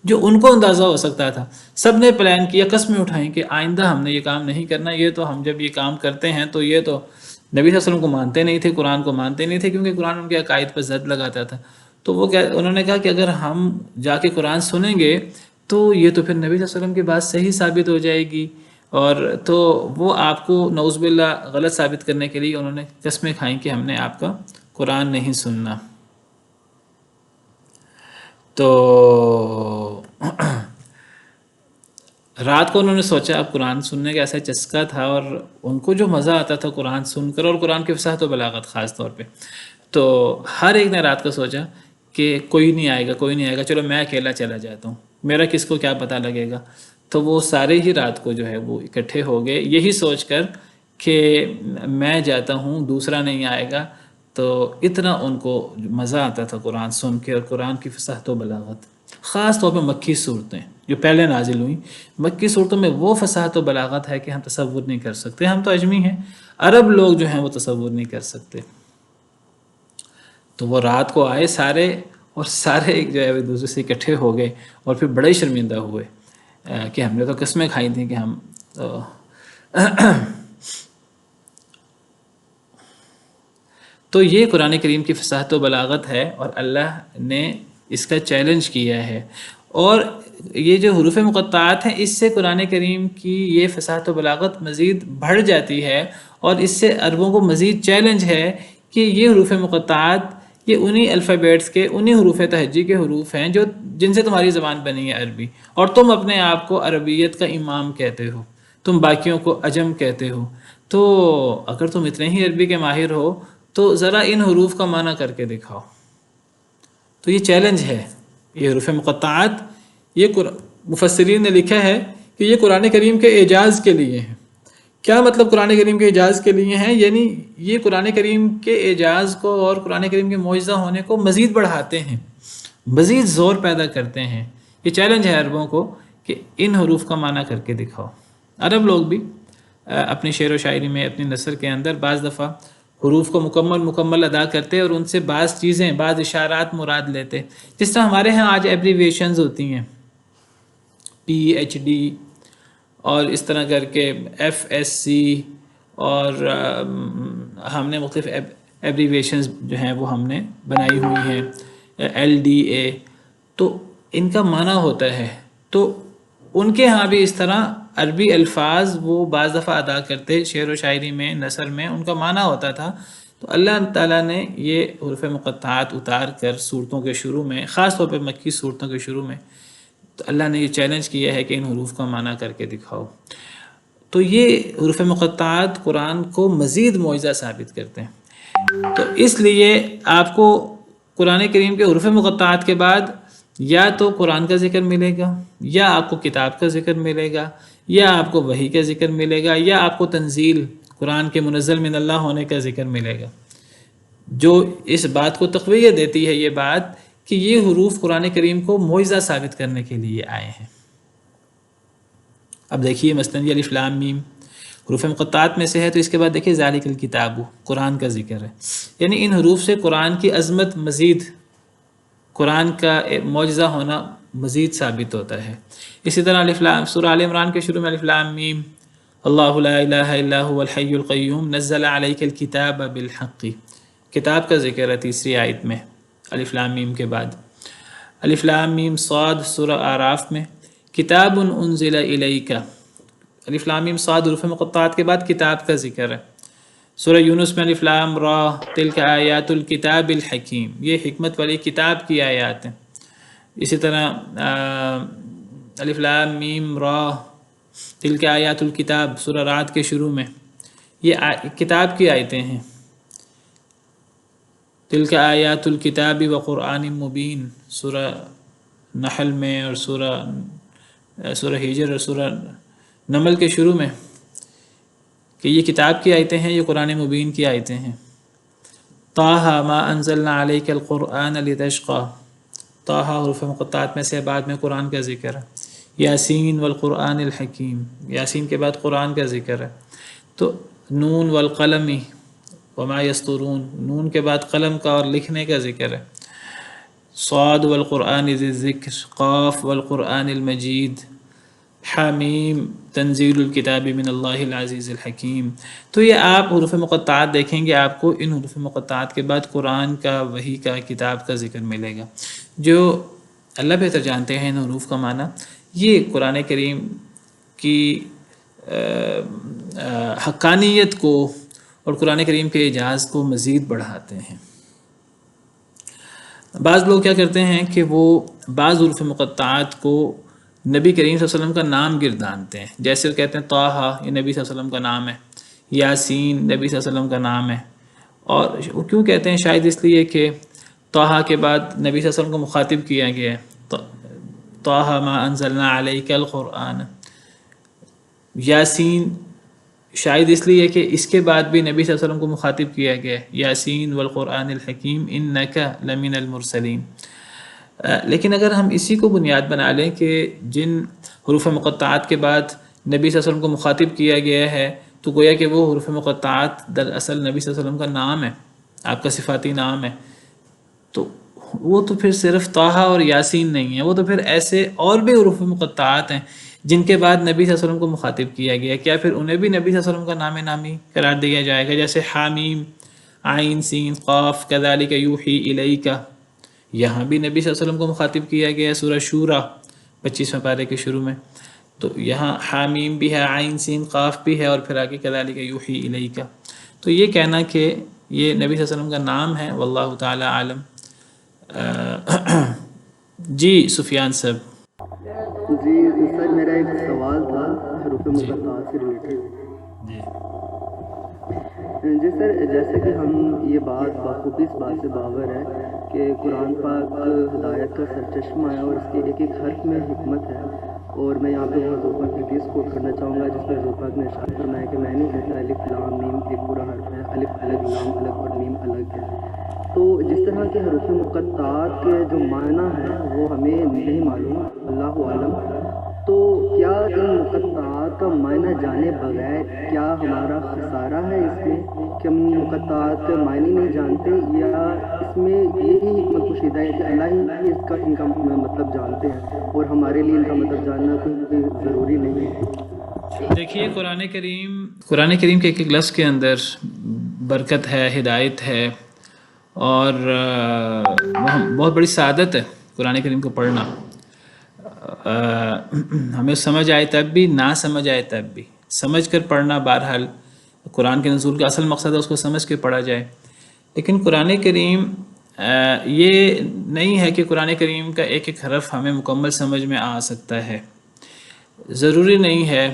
جو ان کو اندازہ ہو سکتا تھا۔ سب نے پلان کیا، قسمیں اٹھائیں کہ آئندہ ہم نے یہ کام نہیں کرنا، یہ تو ہم جب یہ کام کرتے ہیں تو یہ تو نبی صلی اللہ علیہ وسلم کو مانتے نہیں تھے، قرآن کو مانتے نہیں تھے، کیونکہ قرآن ان کے عقائد پر زد لگاتا تھا۔ تو وہ انہوں نے کہا کہ اگر ہم جا کے قرآن سنیں گے تو یہ تو پھر نبی صلی اللہ علیہ وسلم کی بات صحیح ثابت ہو جائے گی، اور تو وہ آپ کو نعوذ باللہ غلط ثابت کرنے کے لیے انہوں نے قسمیں کھائیں کہ ہم نے آپ کا قرآن نہیں سننا۔ تو رات کو انہوں نے سوچا، اب قرآن سننے کا ایسا چسکا تھا اور ان کو جو مزہ آتا تھا قرآن سن کر، اور قرآن کی فصاحت و بلاغت خاص طور پہ، تو ہر ایک نے رات کو سوچا کہ کوئی نہیں آئے گا، کوئی نہیں آئے گا، چلو میں اکیلا چلا جاتا ہوں، میرا کس کو کیا پتہ لگے گا۔ تو وہ سارے ہی رات کو جو ہے وہ اکٹھے ہو گئے یہی سوچ کر کہ میں جاتا ہوں، دوسرا نہیں آئے گا۔ تو اتنا ان کو مزہ آتا تھا قرآن سن کے اور قرآن کی فصاحت و بلاغت، خاص طور پہ مکی صورتیں جو پہلے نازل ہوئیں، مکی صورتوں میں وہ فصاحت و بلاغت ہے کہ ہم تصور نہیں کر سکتے۔ ہم تو اجمی ہیں، عرب لوگ جو ہیں وہ تصور نہیں کر سکتے۔ تو وہ رات کو آئے سارے، اور سارے ایک جو ہے ایک دوسرے سے اکٹھے ہو گئے، اور پھر بڑے شرمندہ ہوئے کہ ہم نے تو قسمیں کھائی تھیں کہ ہم تو یہ قرآن کریم کی فصاحت و بلاغت ہے، اور اللہ نے اس کا چیلنج کیا ہے۔ اور یہ جو حروف مقطعات ہیں، اس سے قرآن کریم کی یہ فصاحت و بلاغت مزید بڑھ جاتی ہے، اور اس سے عربوں کو مزید چیلنج ہے کہ یہ حروف مقطعات یہ انہی الفابیٹس کے، انہی حروف تہجی کے حروف ہیں جو جن سے تمہاری زبان بنی ہے عربی، اور تم اپنے آپ کو عربیت کا امام کہتے ہو، تم باقیوں کو عجم کہتے ہو۔ تو اگر تم اتنے ہی عربی کے ماہر ہو تو ذرا ان حروف کا معنی کر کے دکھاؤ۔ تو یہ چیلنج ہے، یہ حروف مقطعات، یہ مفسرین نے لکھا ہے کہ یہ قرآن کریم کے اعجاز کے لیے ہیں۔ کیا مطلب قرآن کریم کے اعجاز کے لیے ہیں؟ یعنی یہ قرآن کریم کے اعجاز کو اور قرآن کریم کے معجزہ ہونے کو مزید بڑھاتے ہیں، مزید زور پیدا کرتے ہیں۔ یہ چیلنج ہے عربوں کو کہ ان حروف کا معنی کر کے دکھاؤ۔ عرب لوگ بھی اپنی شعر و شاعری میں، اپنی نثر کے اندر بعض دفعہ حروف کو مکمل ادا کرتے اور ان سے بعض چیزیں، بعض اشارات مراد لیتے، جس طرح ہمارے ہاں آج ایبریویشنز ہوتی ہیں، PhD اور اس طرح کر کے FSC، اور ہم نے مختلف ایبریویشنز جو ہیں وہ ہم نے بنائی ہوئی ہیں، LDA، تو ان کا معنی ہوتا ہے۔ تو ان کے ہاں بھی اس طرح عربی الفاظ وہ بعض دفعہ ادا کرتے، شعر و شاعری میں، نثر میں ان کا معنی ہوتا تھا۔ تو اللہ تعالیٰ نے یہ حروف مقطعات اتار کر صورتوں کے شروع میں، خاص طور پہ مکی صورتوں کے شروع میں، تو اللہ نے یہ چیلنج کیا ہے کہ ان حروف کا معنی کر کے دکھاؤ۔ تو یہ حروف مقطعات قرآن کو مزید معجزہ ثابت کرتے ہیں۔ تو اس لیے آپ کو قرآن کریم کے حروف مقطعات کے بعد یا تو قرآن کا ذکر ملے گا، یا آپ کو کتاب کا ذکر ملے گا، یا آپ کو وحی کا ذکر ملے گا، یا آپ کو تنزیل، قرآن کے منزل من اللہ ہونے کا ذکر ملے گا، جو اس بات کو تقویت دیتی ہے، یہ بات کہ یہ حروف قرآن کریم کو معجزہ ثابت کرنے کے لیے آئے ہیں۔ اب دیکھیے مثلاً یہ الف لام میم حروف مقطعات میں سے ہے، تو اس کے بعد دیکھیے ذالک الکتاب، قرآن کا ذکر ہے، یعنی ان حروف سے قرآن کی عظمت مزید، قرآن کا معجزہ ہونا مزید ثابت ہوتا ہے۔ اسی طرح الف لام، سورہ آل عمران کے شروع میں الف لام میم، اللہ لا الہ الا هو الحی القیوم نزل علیک الکتاب بالحق، کتاب کا ذکر ہے تیسری آیت میں الف لام میم کے بعد۔ الف لام میم صاد سورہ اعراف میں، کتاب انزل الیک، الف لام میم صاد حروف مقطعات کے بعد کتاب کا ذکر ہے۔ سورہ یونس میں الف لام را تلک آیات الکتاب الحکیم، یہ حکمت والی کتاب کی آیات ہیں۔ اسی طرح الف لام میم را تلک آیات الکتاب سورہ رعد کے شروع میں، یہ کتاب کی آیتیں ہیں۔ تلک آیات الکتاب و قرآن مبین سورہ نحل میں، اور سورہ ہجر اور سورہ نمل کے شروع میں، کہ یہ کتاب کی آیتیں ہیں، یہ قرآن مبین کی آیتیں ہیں۔ طٰہٰ ما انزلنا علیک القرآن لتشقی، طٰہٰ حروف مقطعات میں سے بعد میں قرآن کا ذکر ہے۔ یاسین والقرآن الحکیم، یاسین کے بعد قرآن کا ذکر ہے۔ تو نون والقلم وما یسطرون، نون کے بعد قلم کا اور لکھنے کا ذکر ہے۔ صاد والقرآن ذی الذکر، قاف والقرآن المجید، حامیم تنزیل الکتاب من اللہ العزیز الحکیم۔ تو یہ آپ حروف مقطعات دیکھیں گے، آپ کو ان حروف مقطعات کے بعد قرآن کا، وحی کا، کتاب کا ذکر ملے گا۔ جو اللہ بہتر جانتے ہیں ان حروف کا معنی، یہ قرآن کریم کی حقانیت کو اور قرآن کریم کے اعجاز کو مزید بڑھاتے ہیں۔ بعض لوگ کیا کرتے ہیں کہ وہ بعض حروف مقطعات کو نبی کریم صلی اللہ علیہ وسلم کا نام گردانتے ہیں. جیسے وہ کہتے ہیں طٰہٰ، یہ نبی صلی اللہ علیہ وسلم کا نام ہے، یاسین نبی صلی اللہ علیہ وسلم کا نام ہے. اور وہ کیوں کہتے ہیں؟ شاید اس لیے کہ طٰہٰ کے بعد نبی صلی اللہ علیہ وسلم کو مخاطب کیا گیا ہے. طٰہٰ ما انزلنا علیک القرآن. یاسین شاید اس لیے کہ اس کے بعد بھی نبی صلی اللہ علیہ وسلم کو مخاطب کیا گیا ہے، یاسین والقرآن الحکیم انک لمن المرسلین. لیکن اگر ہم اسی کو بنیاد بنا لیں کہ جن حروف مقطعات کے بعد نبی صلی اللہ علیہ وسلم کو مخاطب کیا گیا ہے، تو گویا کہ وہ حروف مقطعات دراصل نبی صلی اللہ علیہ وسلم کا نام ہے، آپ کا صفاتی نام ہے. تو وہ تو پھر صرف طٰہٰ اور یاسین نہیں ہے، وہ تو پھر ایسے اور بھی حروف مقطعات ہیں جن کے بعد نبی صلی اللہ علیہ وسلم کو مخاطب کیا گیا. کیا پھر انہیں بھی نبی صلی اللہ علیہ وسلم کا نام نامی قرار دیا جائے گا؟ جیسے حامیم، عین سین قاف کذالک یوحی الیک، یہاں بھی نبی صلی اللہ علیہ وسلم کو مخاطب کیا گیا ہے سورہ شورى 25ویں پارے کے شروع میں. تو یہاں حامیم بھی ہے، عین سین قاف بھی ہے، اور پھر آگے کذالک یوحی الیک. تو یہ کہنا کہ یہ نبی صلی اللہ علیہ وسلم کا نام ہے، واللہ تعالی عالم. جی سفیان صاحب. جی سر، میرا ایک سوال تھا حروف مقطعات سے ریلیٹڈ. جی سر، جیسے کہ ہم یہ بات بخوبی اس بات سے باور ہے کہ قرآن پاک ہدایت کا سرچشمہ ہے اور اس کے ایک ایک حرف میں حکمت ہے. اور میں یہاں پہ حضور پاک کی حدیث کوٹ کرنا چاہوں گا جس میں حضور پاک نے ارشاد فرمایا کہ میں نے کہتا الف لام میم ایک پورا حرف ہے، الف الگ، لام الگ اور میم الگ ہے. تو جس طرح کے حروف مقطعات کے جو معنی ہیں وہ ہمیں نہیں معلوم، اللہ عالم. تو کیا ان مقطعات کا معنی جانے بغیر کیا ہمارا خسارہ ہے اس میں کہ ہم مقطعات کے معنی نہیں جانتے، یا اس میں یہی حکمت کشیدہ ہے کہ اللہ ہی اس کا ان کا مطلب جانتے ہیں اور ہمارے لیے ان کا مطلب جاننا کوئی ضروری نہیں ہے؟ دیکھیے قرآن کریم کے ایک ایک لفظ کے اندر برکت ہے، ہدایت ہے، اور بہت بڑی سعادت ہے قرآن کریم کو پڑھنا. ہمیں سمجھ آئے تب بھی، نہ سمجھ آئے تب بھی، سمجھ کر پڑھنا. بہرحال قرآن کے نزول کا اصل مقصد ہے اس کو سمجھ کے پڑھا جائے. لیکن قرآن کریم یہ نہیں ہے کہ قرآن کریم کا ایک ایک حرف ہمیں مکمل سمجھ میں آ سکتا ہے، ضروری نہیں ہے.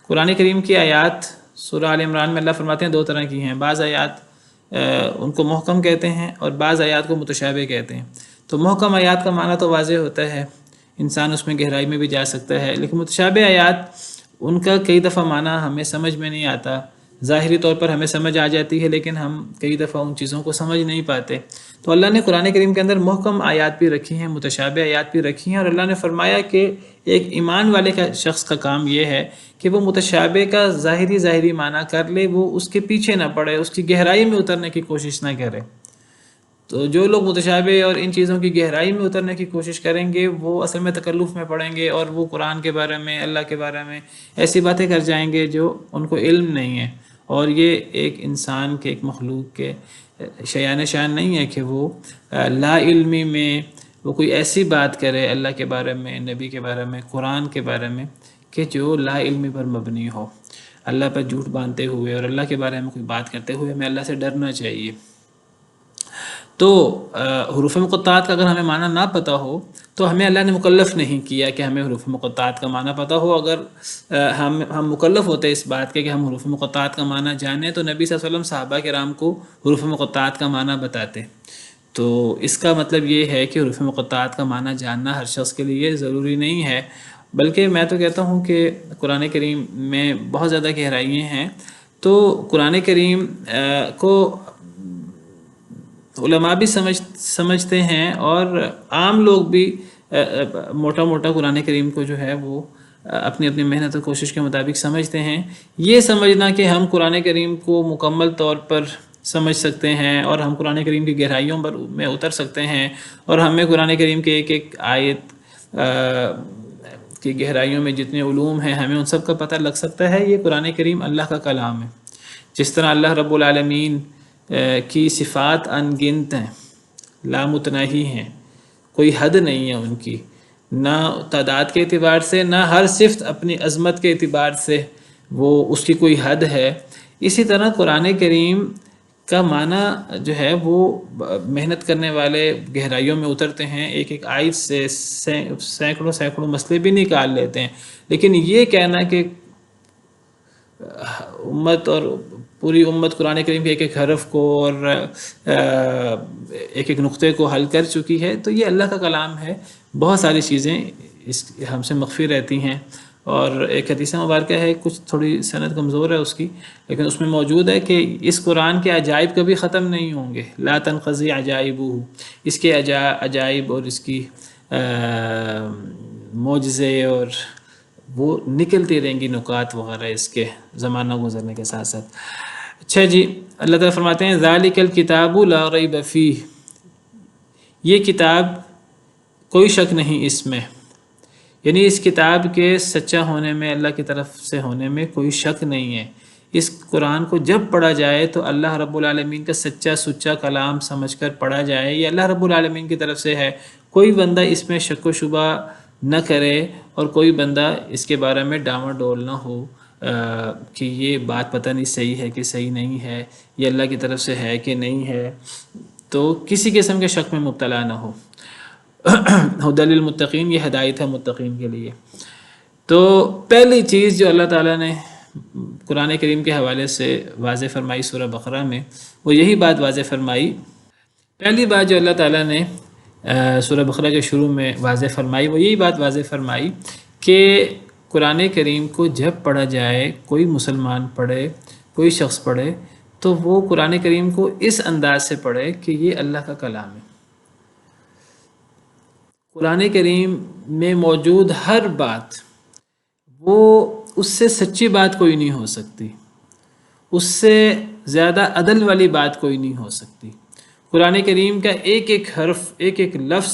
قرآن کریم کی آیات سورہ آل عمران میں اللہ فرماتے ہیں دو طرح کی ہیں. بعض آیات ان کو محکم کہتے ہیں اور بعض آیات کو متشابہ کہتے ہیں. تو محکم آیات کا معنی تو واضح ہوتا ہے، انسان اس میں گہرائی میں بھی جا سکتا ہے. لیکن متشابہ آیات ان کا کئی دفعہ معنی ہمیں سمجھ میں نہیں آتا. ظاہری طور پر ہمیں سمجھ آ جاتی ہے لیکن ہم کئی دفعہ ان چیزوں کو سمجھ نہیں پاتے. تو اللہ نے قرآن کریم کے اندر محکم آیات بھی رکھی ہیں، متشابہ آیات بھی رکھی ہیں. اور اللہ نے فرمایا کہ ایک ایمان والے کا شخص کا کام یہ ہے کہ وہ متشابہ کا ظاہری معنی کر لے، وہ اس کے پیچھے نہ پڑے، اس کی گہرائی میں اترنے کی کوشش نہ کرے. تو جو لوگ متشابہ اور ان چیزوں کی گہرائی میں اترنے کی کوشش کریں گے وہ اصل میں تکلف میں پڑیں گے، اور وہ قرآن کے بارے میں، اللہ کے بارے میں ایسی باتیں کر جائیں گے جو ان کو علم نہیں ہے. اور یہ ایک انسان کے، ایک مخلوق کے شیان شان نہیں ہے کہ وہ لا علمی میں وہ کوئی ایسی بات کرے اللہ کے بارے میں، نبی کے بارے میں، قرآن کے بارے میں کہ جو لا علمی پر مبنی ہو. اللہ پر جھوٹ باندھتے ہوئے اور اللہ کے بارے میں کوئی بات کرتے ہوئے ہمیں اللہ سے ڈرنا چاہیے. تو حروف مقطعات کا اگر ہمیں معنی نہ پتہ ہو تو ہمیں اللہ نے مکلف نہیں کیا کہ ہمیں حروف مقطعات کا معنی پتہ ہو. اگر ہم مکلف ہوتے اس بات کے کہ ہم حروف مقطعات کا معنی جانیں تو نبی صلی اللہ علیہ وسلم صحابہ کرام کو حروف مقطعات کا معنی بتاتے. تو اس کا مطلب یہ ہے کہ حروف مقطعات کا معنی جاننا ہر شخص کے لیے ضروری نہیں ہے، بلکہ میں تو کہتا ہوں کہ قرآن کریم میں بہت زیادہ گہرائیاں ہیں. تو قرآن کریم کو علماء بھی سمجھتے ہیں اور عام لوگ بھی موٹا موٹا قرآن کریم کو جو ہے وہ اپنی اپنی محنت اور کوشش کے مطابق سمجھتے ہیں. یہ سمجھنا کہ ہم قرآن کریم کو مکمل طور پر سمجھ سکتے ہیں اور ہم قرآن کریم کی گہرائیوں میں اتر سکتے ہیں اور ہمیں قرآن کریم کے ایک ایک آیت کی گہرائیوں میں جتنے علوم ہیں ہمیں ان سب کا پتہ لگ سکتا ہے، یہ قرآن کریم اللہ کا کلام ہے. جس طرح اللہ رب العالمین کی صفات ان گنت ہیں، لامتناہی ہیں، کوئی حد نہیں ہے ان کی، نہ تعداد کے اعتبار سے نہ ہر صفت اپنی عظمت کے اعتبار سے وہ اس کی کوئی حد ہے. اسی طرح قرآن کریم کا معنی جو ہے وہ محنت کرنے والے گہرائیوں میں اترتے ہیں، ایک ایک آیت سے سینکڑوں مسئلے بھی نکال لیتے ہیں، لیکن یہ کہنا کہ امت اور پوری امت قرآن کریم کے ایک ایک حرف کو اور ایک ایک نقطے کو حل کر چکی ہے، تو یہ اللہ کا کلام ہے، بہت ساری چیزیں اس ہم سے مخفی رہتی ہیں۔ اور ایک حدیث مبارکہ ہے، کچھ تھوڑی سند کمزور ہے اس کی، لیکن اس میں موجود ہے کہ اس قرآن کے عجائب کبھی ختم نہیں ہوں گے، لا تنقضی عجائبہ، اس کے عجائب اور اس کی معجزے اور وہ نکلتی رہیں گی، نکات وغیرہ اس کے زمانہ گزرنے کے ساتھ ساتھ۔ اچھا جی، اللہ تعالیٰ فرماتے ہیں ذالک الکتاب لا ریب فیہ، یہ کتاب کوئی شک نہیں اس میں، یعنی اس کتاب کے سچا ہونے میں، اللہ کی طرف سے ہونے میں کوئی شک نہیں ہے۔ اس قرآن کو جب پڑھا جائے تو اللہ رب العالمین کا سچا سچا کلام سمجھ کر پڑھا جائے، یہ اللہ رب العالمین کی طرف سے ہے، کوئی بندہ اس میں شک و شبہ نہ کرے اور کوئی بندہ اس کے بارے میں ڈاواں ڈول نہ ہو کہ یہ بات پتہ نہیں صحیح ہے کہ صحیح نہیں ہے، یہ اللہ کی طرف سے ہے کہ نہیں ہے، تو کسی قسم کے شک میں مبتلا نہ ہو۔ ہدی للمتقین، یہ ہدایت ہے متقین کے لیے۔ تو پہلی چیز جو اللہ تعالیٰ نے قرآن کریم کے حوالے سے واضح فرمائی سورہ بقرہ میں، وہ یہی بات واضح فرمائی۔ پہلی بات جو اللہ تعالیٰ نے سورہ بقرہ کے شروع میں واضح فرمائی، وہ یہی بات واضح فرمائی کہ قرآن کریم کو جب پڑھا جائے، کوئی مسلمان پڑھے، کوئی شخص پڑھے، تو وہ قرآن کریم کو اس انداز سے پڑھے کہ یہ اللہ کا کلام ہے۔ قرآن کریم میں موجود ہر بات، وہ اس سے سچی بات کوئی نہیں ہو سکتی، اس سے زیادہ عدل والی بات کوئی نہیں ہو سکتی۔ قرآن کریم کا ایک ایک حرف، ایک ایک لفظ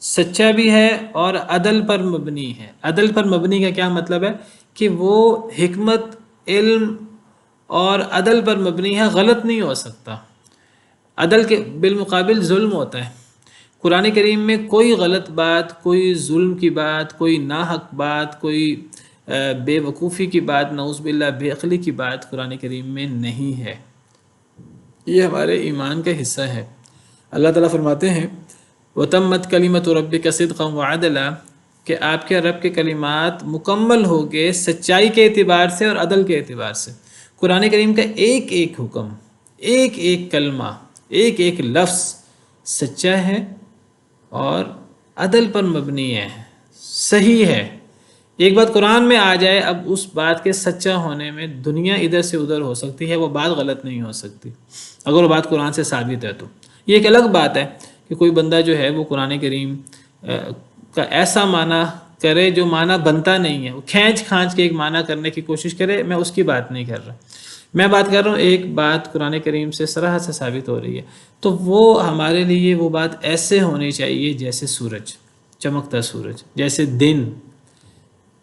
سچا بھی ہے اور عدل پر مبنی ہے۔ عدل پر مبنی کا کیا مطلب ہے؟ کہ وہ حکمت، علم اور عدل پر مبنی ہے، غلط نہیں ہو سکتا۔ عدل کے بالمقابل ظلم ہوتا ہے، قرآن کریم میں کوئی غلط بات، کوئی ظلم کی بات، کوئی ناحق بات، کوئی بے وقوفی کی بات، نعوذ باللہ بے عقلی کی بات قرآن کریم میں نہیں ہے۔ یہ ہمارے ایمان کا حصہ ہے۔ اللہ تعالیٰ فرماتے ہیں وَتَمَّتْ كَلِمَةُ رَبِّكَ صِدْقًا وَعَدْلًا، کہ آپ کے رب کے کلمات مکمل ہو گئے سچائی کے اعتبار سے اور عدل کے اعتبار سے۔ قرآن کریم کا ایک ایک حکم، ایک ایک کلمہ، ایک ایک لفظ سچا ہے اور عدل پر مبنی ہے، صحیح ہے۔ ایک بات قرآن میں آ جائے، اب اس بات کے سچا ہونے میں دنیا ادھر سے ادھر ہو سکتی ہے، وہ بات غلط نہیں ہو سکتی اگر وہ بات قرآن سے ثابت ہے۔ تو یہ ایک الگ بات ہے کہ کوئی بندہ جو ہے وہ قرآن کریم کا ایسا معنی کرے جو معنی بنتا نہیں ہے، وہ کھینچ کے ایک معنی کرنے کی کوشش کرے، میں اس کی بات نہیں کر رہا، میں بات کر رہا ہوں ایک بات قرآن کریم سے صراحت سے ثابت ہو رہی ہے، تو وہ ہمارے لیے وہ بات ایسے ہونی چاہیے جیسے سورج، چمکتا سورج، جیسے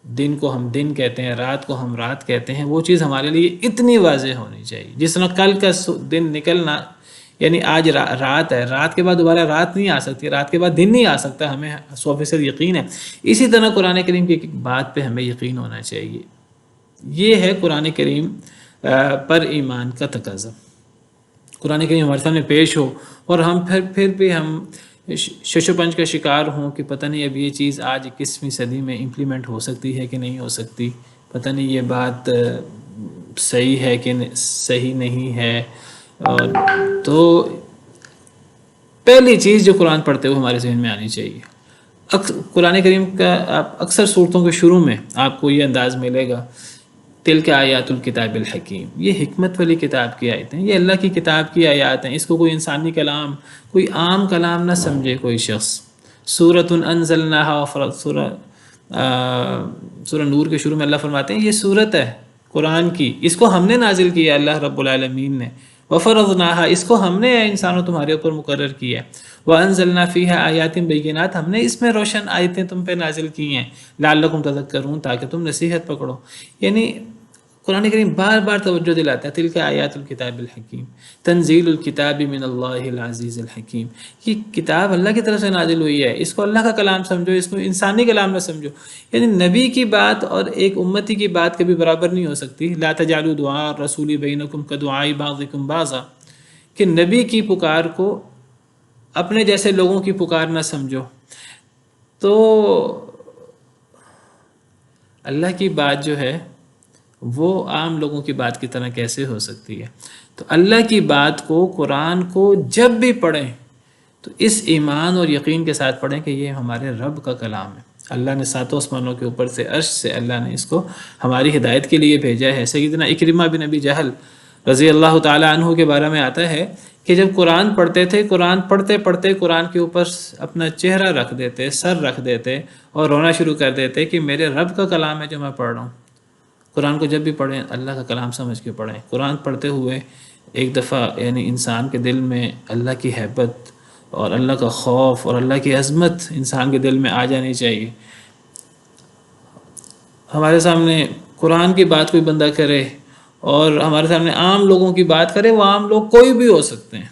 دن کو ہم دن کہتے ہیں، رات کو ہم رات کہتے ہیں، وہ چیز ہمارے لیے اتنی واضح ہونی چاہیے۔ جس طرح کل کا دن نکلنا، یعنی آج رات ہے، رات کے بعد دوبارہ رات نہیں آ سکتی، رات کے بعد دن نہیں آ سکتا، ہمیں 100% یقین ہے۔ اسی طرح قرآن کریم کی ایک بات پہ ہمیں یقین ہونا چاہیے۔ یہ ہے قرآن کریم پر ایمان کا تقاضا۔ قرآن کریم ہمارے سامنے پیش ہو اور ہم پھر بھی ہم شش و پنج کا شکار ہوں کہ پتہ نہیں اب یہ چیز آج 21ویں صدی میں امپلیمنٹ ہو سکتی ہے کہ نہیں ہو سکتی، پتہ نہیں یہ بات صحیح ہے کہ صحیح نہیں ہے۔ اور تو پہلی چیز جو قرآن پڑھتے ہوئے ہمارے ذہن میں آنی چاہیے، قرآن کریم کا آپ اکثر صورتوں کے شروع میں آپ کو یہ انداز ملے گا، تلک آیات الکتاب الحکیم، یہ حکمت والی کتاب کی آیتیں، یہ اللہ کی کتاب کی آیات ہیں، اس کو کوئی انسانی کلام، کوئی عام کلام نہ سمجھے کوئی شخص۔ سورۃ انزلناہا، سورہ نور کے شروع میں اللہ فرماتے ہیں یہ سورت ہے قرآن کی، اس کو ہم نے نازل کیا اللہ رب العالمین نے، وفرضناہا، اس کو ہم نے انسانوں تمہارے اوپر مقرر کیا ہے، وانزلنا فیہا آیات بینات، ہم نے اس میں روشن آیتیں تم پہ نازل کی ہیں، لعلکم تذکرون، تاکہ تم نصیحت پکڑو۔ یعنی قرآن کریم بار بار توجہ دلاتا ہے، تلک آیات الکتاب الحکیم، تنزیل الکتاب من اللہ العزیز الحکیم، یہ کتاب اللہ کی طرف سے نازل ہوئی ہے، اس کو اللہ کا کلام سمجھو، اس کو انسانی کلام نہ سمجھو۔ یعنی نبی کی بات اور ایک امتی کی بات کبھی برابر نہیں ہو سکتی۔ لا تجعلوا دعاء الرسول بینکم کدعاء بعضکم بعضا، کہ نبی کی پکار کو اپنے جیسے لوگوں کی پکار نہ سمجھو. تو اللہ کی بات جو ہے وہ عام لوگوں کی بات کی طرح کیسے ہو سکتی ہے؟ تو اللہ کی بات کو، قرآن کو جب بھی پڑھیں تو اس ایمان اور یقین کے ساتھ پڑھیں کہ یہ ہمارے رب کا کلام ہے. اللہ نے ساتوں آسمانوں کے اوپر سے، عرش سے اللہ نے اس کو ہماری ہدایت کے لیے بھیجا ہے. سیدنا اکرمہ بن ابی جہل رضی اللہ تعالی عنہ کے بارے میں آتا ہے کہ جب قرآن پڑھتے تھے، قرآن پڑھتے پڑھتے قرآن کے اوپر اپنا چہرہ رکھ دیتے، سر رکھ دیتے اور رونا شروع کر دیتے کہ میرے رب کا کلام ہے جو میں پڑھ رہا ہوں. قرآن کو جب بھی پڑھیں اللہ کا کلام سمجھ کے پڑھیں. قرآن پڑھتے ہوئے ایک دفعہ یعنی انسان کے دل میں اللہ کی حیبت اور اللہ کا خوف اور اللہ کی عظمت انسان کے دل میں آ جانی چاہیے. ہمارے سامنے قرآن کی بات کوئی بندہ کرے اور ہمارے سامنے عام لوگوں کی بات کرے، وہ عام لوگ کوئی بھی ہو سکتے ہیں،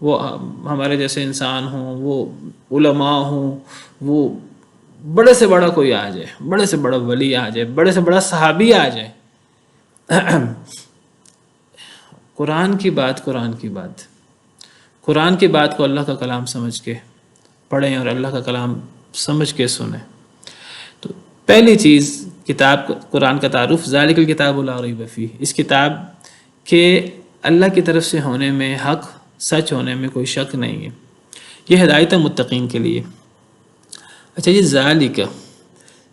وہ ہمارے جیسے انسان ہوں، وہ علماء ہوں، وہ بڑے سے بڑا کوئی آ جائے، بڑے سے بڑا ولی آ جائے، بڑے سے بڑا صحابی آ جائے. قرآن کی بات قرآن کی بات کو اللہ کا کلام سمجھ کے پڑھیں اور اللہ کا کلام سمجھ کے سنیں. تو پہلی چیز کتاب قرآن کا تعارف، ذالک الکتاب لا ریب فیہ، اس کتاب کے اللہ کی طرف سے ہونے میں، حق سچ ہونے میں کوئی شک نہیں ہے. یہ ہدایت ہے متقین کے لیے. اچھا جی،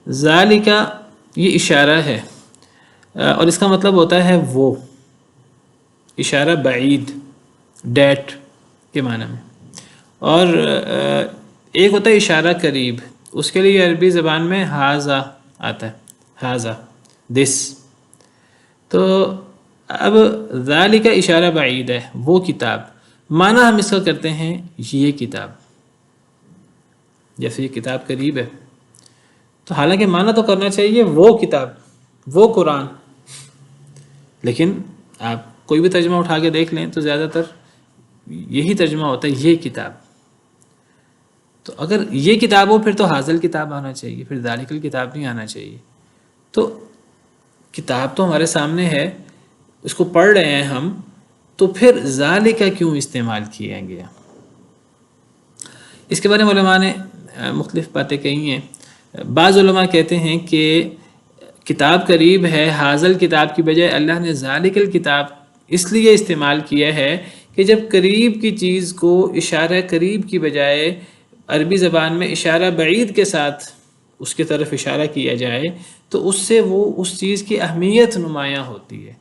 ذالک یہ اشارہ ہے اور اس کا مطلب ہوتا ہے وہ، اشارہ بعید، ڈیٹ کے معنی میں. اور ایک ہوتا ہے اشارہ قریب، اس کے لیے عربی زبان میں ہاذا آتا ہے، ہاذا، دس. تو اب ذالک اشارہ بعید ہے، وہ کتاب. معنی ہم اس کا کرتے ہیں یہ کتاب، جیسے یہ کتاب قریب ہے تو حالانکہ معنی تو کرنا چاہیے وہ کتاب، وہ قرآن، لیکن آپ کوئی بھی ترجمہ اٹھا کے دیکھ لیں تو زیادہ تر یہی ترجمہ ہوتا ہے یہ کتاب. تو اگر یہ کتاب ہو پھر تو حاضل کتاب آنا چاہیے، پھر ذالک الکتاب نہیں آنا چاہیے. تو کتاب تو ہمارے سامنے ہے، اس کو پڑھ رہے ہیں ہم، تو پھر ذالک کیوں استعمال کیا گیا؟ اس کے بارے میں علماء نے مختلف باتیں کہی ہیں. بعض علماء کہتے ہیں کہ کتاب قریب ہے، حاضل کتاب کی بجائے اللہ نے ذالک الکتاب اس لیے استعمال کیا ہے کہ جب قریب کی چیز کو اشارہ قریب کی بجائے عربی زبان میں اشارہ بعید کے ساتھ اس کی طرف اشارہ کیا جائے تو اس سے وہ اس چیز کی اہمیت نمایاں ہوتی ہے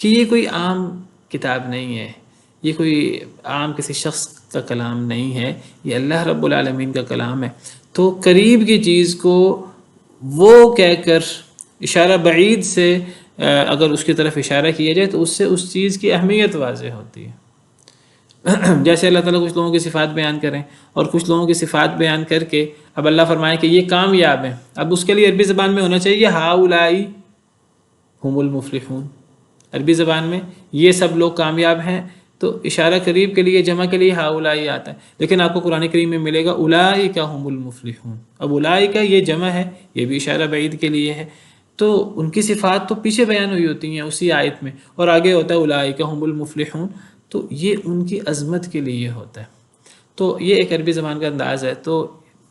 کہ یہ کوئی عام کتاب نہیں ہے، یہ کوئی عام کسی شخص کا کلام نہیں ہے، یہ اللہ رب العالمین کا کلام ہے. تو قریب کی چیز کو وہ کہہ کر اشارہ بعید سے اگر اس کی طرف اشارہ کیا جائے تو اس سے اس چیز کی اہمیت واضح ہوتی ہے. جیسے اللہ تعالیٰ کچھ لوگوں کی صفات بیان کریں اور کچھ لوگوں کی صفات بیان کر کے اب اللہ فرمائے کہ یہ کامیاب ہیں، اب اس کے لیے عربی زبان میں ہونا چاہیے ہاؤلائی ہم المفلحون. عربی زبان میں یہ سب لوگ کامیاب ہیں، تو اشارہ قریب کے لیے جمع کے لیے ہاؤلائی آتا ہے، لیکن آپ کو قرآن کریم میں ملے گا اولئک ہم المفلحون. اب اولئک یہ جمع ہے، یہ بھی اشارہ بعید کے لیے ہے، تو ان کی صفات تو پیچھے بیان ہوئی ہوتی ہیں اسی آیت میں، اور آگے ہوتا ہے اولئک ہم المفلحون، تو یہ ان کی عظمت کے لیے ہوتا ہے. تو یہ ایک عربی زبان کا انداز ہے. تو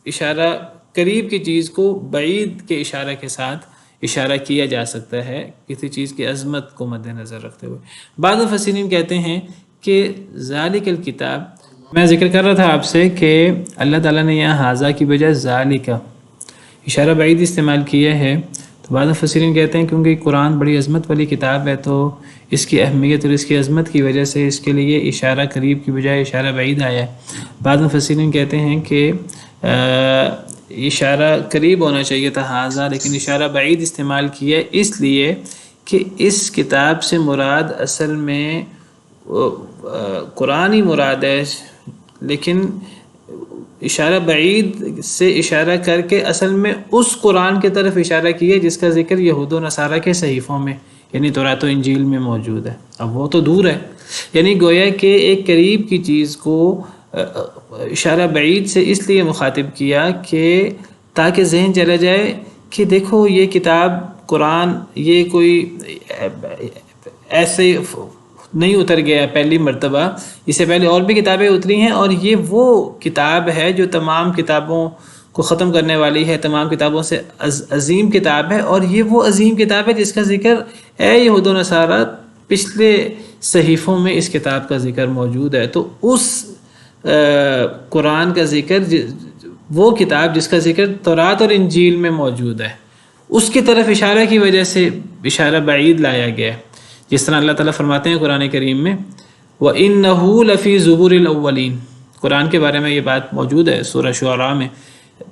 اشارہ قریب کی چیز کو بعید کے اشارہ کے ساتھ اشارہ کیا جا سکتا ہے کسی چیز کی عظمت کو مد نظر رکھتے ہوئے. بعض مفسرین کہتے ہیں کہ ذالک الکتاب، میں ذکر کر رہا تھا آپ سے کہ اللہ تعالیٰ نے یہاں حاضہ کی بجائے ذالک اشارہ بعید استعمال کیا ہے. تو بعض مفسرین کہتے ہیں کیونکہ قرآن بڑی عظمت والی کتاب ہے تو اس کی اہمیت اور اس کی عظمت کی وجہ سے اس کے لیے اشارہ قریب کی بجائے اشارہ بعید آیا ہے. بعض مفسرین کہتے ہیں کہ اشارہ قریب ہونا چاہیے تھا حاضہ، لیکن اشارہ بعید استعمال کیا ہے اس لیے کہ اس کتاب سے مراد اصل میں قرآن ہی مراد ہے، لیکن اشارہ بعید سے اشارہ کر کے اصل میں اس قرآن کی طرف اشارہ کیا جس کا ذکر یہود و نصارہ کے صحیفوں میں یعنی تورات و انجیل میں موجود ہے. اب وہ تو دور ہے، یعنی گویا کہ ایک قریب کی چیز کو اشارہ بعید سے اس لیے مخاطب کیا کہ تاکہ ذہن چلا جائے کہ دیکھو یہ کتاب قرآن یہ کوئی ایسے نہیں اتر گیا پہلی مرتبہ، اس سے پہلے اور بھی کتابیں اتری ہیں، اور یہ وہ کتاب ہے جو تمام کتابوں کو ختم کرنے والی ہے، تمام کتابوں سے عظیم کتاب ہے، اور یہ وہ عظیم کتاب ہے جس کا ذکر اے یہود و نصارہ پچھلے صحیفوں میں اس کتاب کا ذکر موجود ہے۔ تو اس قرآن کا ذکر، وہ کتاب جس کا ذکر تورات اور انجیل میں موجود ہے، اس کی طرف اشارہ کی وجہ سے اشارہ بعید لایا گیا ہے۔ جس طرح اللہ تعالیٰ فرماتے ہیں قرآن کریم میں وَإِنَّهُ لَفِي زُبُرِ الْأَوَّلِينَ، قرآن کے بارے میں یہ بات موجود ہے سورہ شعراء میں،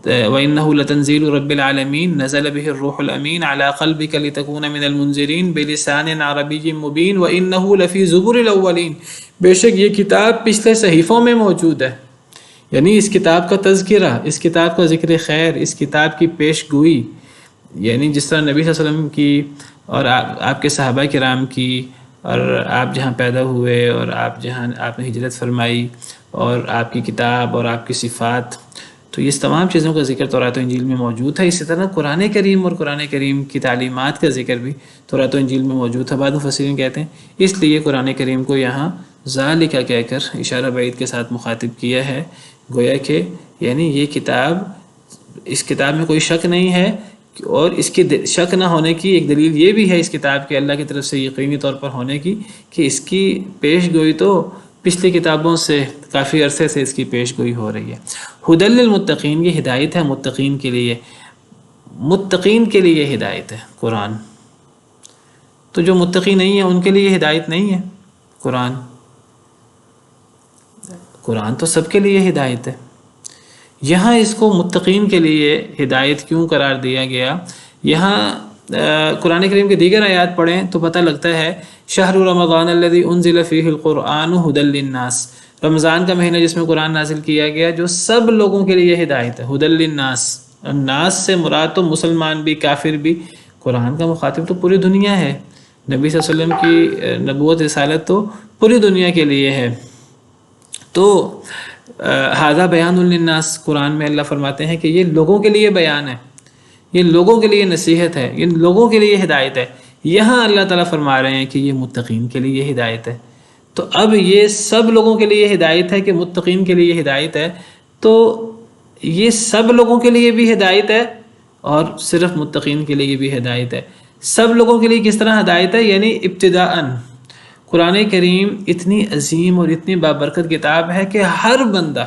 وَإِنَّهُ لَتَنزِيلُ رَبِّ الْعَالَمِينَ نَزَلَ بِهِ الرُّوحُ الْأَمِينُ عَلَى قَلْبِكَ لِتَكُونَ مِنَ الْمُنذِرِينَ بِلِسَانٍ عَرَبِيٍّ مُبِينٍ وَإِنَّهُ لَفِي زُبُرِ الْأَوَّلِينَ، بے شک یہ کتاب پچھلے صحیفوں میں موجود ہے۔ یعنی اس کتاب کا تذکرہ، اس کتاب کا ذکر خیر، اس کتاب کی پیش گوئی، یعنی جس طرح نبی صلی اللہ علیہ وسلم کی اور آپ کے صحابہ کرام کی، اور آپ جہاں پیدا ہوئے اور آپ جہاں آپ نے ہجرت فرمائی، اور آپ کی کتاب اور آپ کی صفات، تو یہ تمام چیزوں کا ذکر تورات و انجیل میں موجود ہے۔ اسی طرح قرآن کریم اور قرآن کریم کی تعلیمات کا ذکر بھی تورات و انجیل میں موجود ہے۔ بعض مفسرین کہتے ہیں اس لیے قرآن کریم کو یہاں ذالک کہہ کر اشارہ بعید کے ساتھ مخاطب کیا ہے، گویا کہ یعنی یہ کتاب، اس کتاب میں کوئی شک نہیں ہے، اور اس کی شک نہ ہونے کی ایک دلیل یہ بھی ہے اس کتاب کے اللہ کی طرف سے یقینی طور پر ہونے کی، کہ اس کی پیش گوئی تو پچھلی کتابوں سے کافی عرصے سے اس کی پیش گوئی ہو رہی ہے۔ ھدی للمتقین، یہ ہدایت ہے متقین کے لیے، متقین کے لیے یہ ہدایت ہے قرآن۔ تو جو متقی نہیں ہیں ان کے لیے ہدایت نہیں ہے قرآن، قرآن تو سب کے لیے ہدایت ہے۔ یہاں اس کو متقین کے لیے ہدایت کیوں قرار دیا گیا؟ یہاں قرآن کریم کے دیگر آیات پڑھیں تو پتہ لگتا ہے شہر رمضان الذی انزل فیہ القرآن ھدی للناس، رمضان کا مہینہ جس میں قرآن نازل کیا گیا، جو سب لوگوں کے لیے ہدایت ہے، ھدی للناس، الناس سے مراد تو مسلمان بھی کافر بھی، قرآن کا مخاطب تو پوری دنیا ہے، نبی صلی اللہ علیہ وسلم کی نبوت رسالت تو پوری دنیا کے لیے ہے۔ تو ھذا بیان للناس، قرآن میں اللہ فرماتے ہیں کہ یہ لوگوں کے لیے بیان ہے، یہ لوگوں کے لیے نصیحت ہے، یہ لوگوں کے لیے ہدایت ہے۔ یہاں اللہ تعالیٰ فرما رہے ہیں کہ یہ متقین کے لیے ہدایت ہے۔ تو اب یہ سب لوگوں کے لیے ہدایت ہے کہ متقین کے لیے ہدایت ہے، تو یہ سب لوگوں کے لیے بھی ہدایت ہے اور صرف متقین کے لیے بھی ہدایت ہے۔ سب لوگوں کے لیے کس طرح ہدایت ہے؟ یعنی ابتداءً قرآن کریم اتنی عظیم اور اتنی بابرکت کتاب ہے کہ ہر بندہ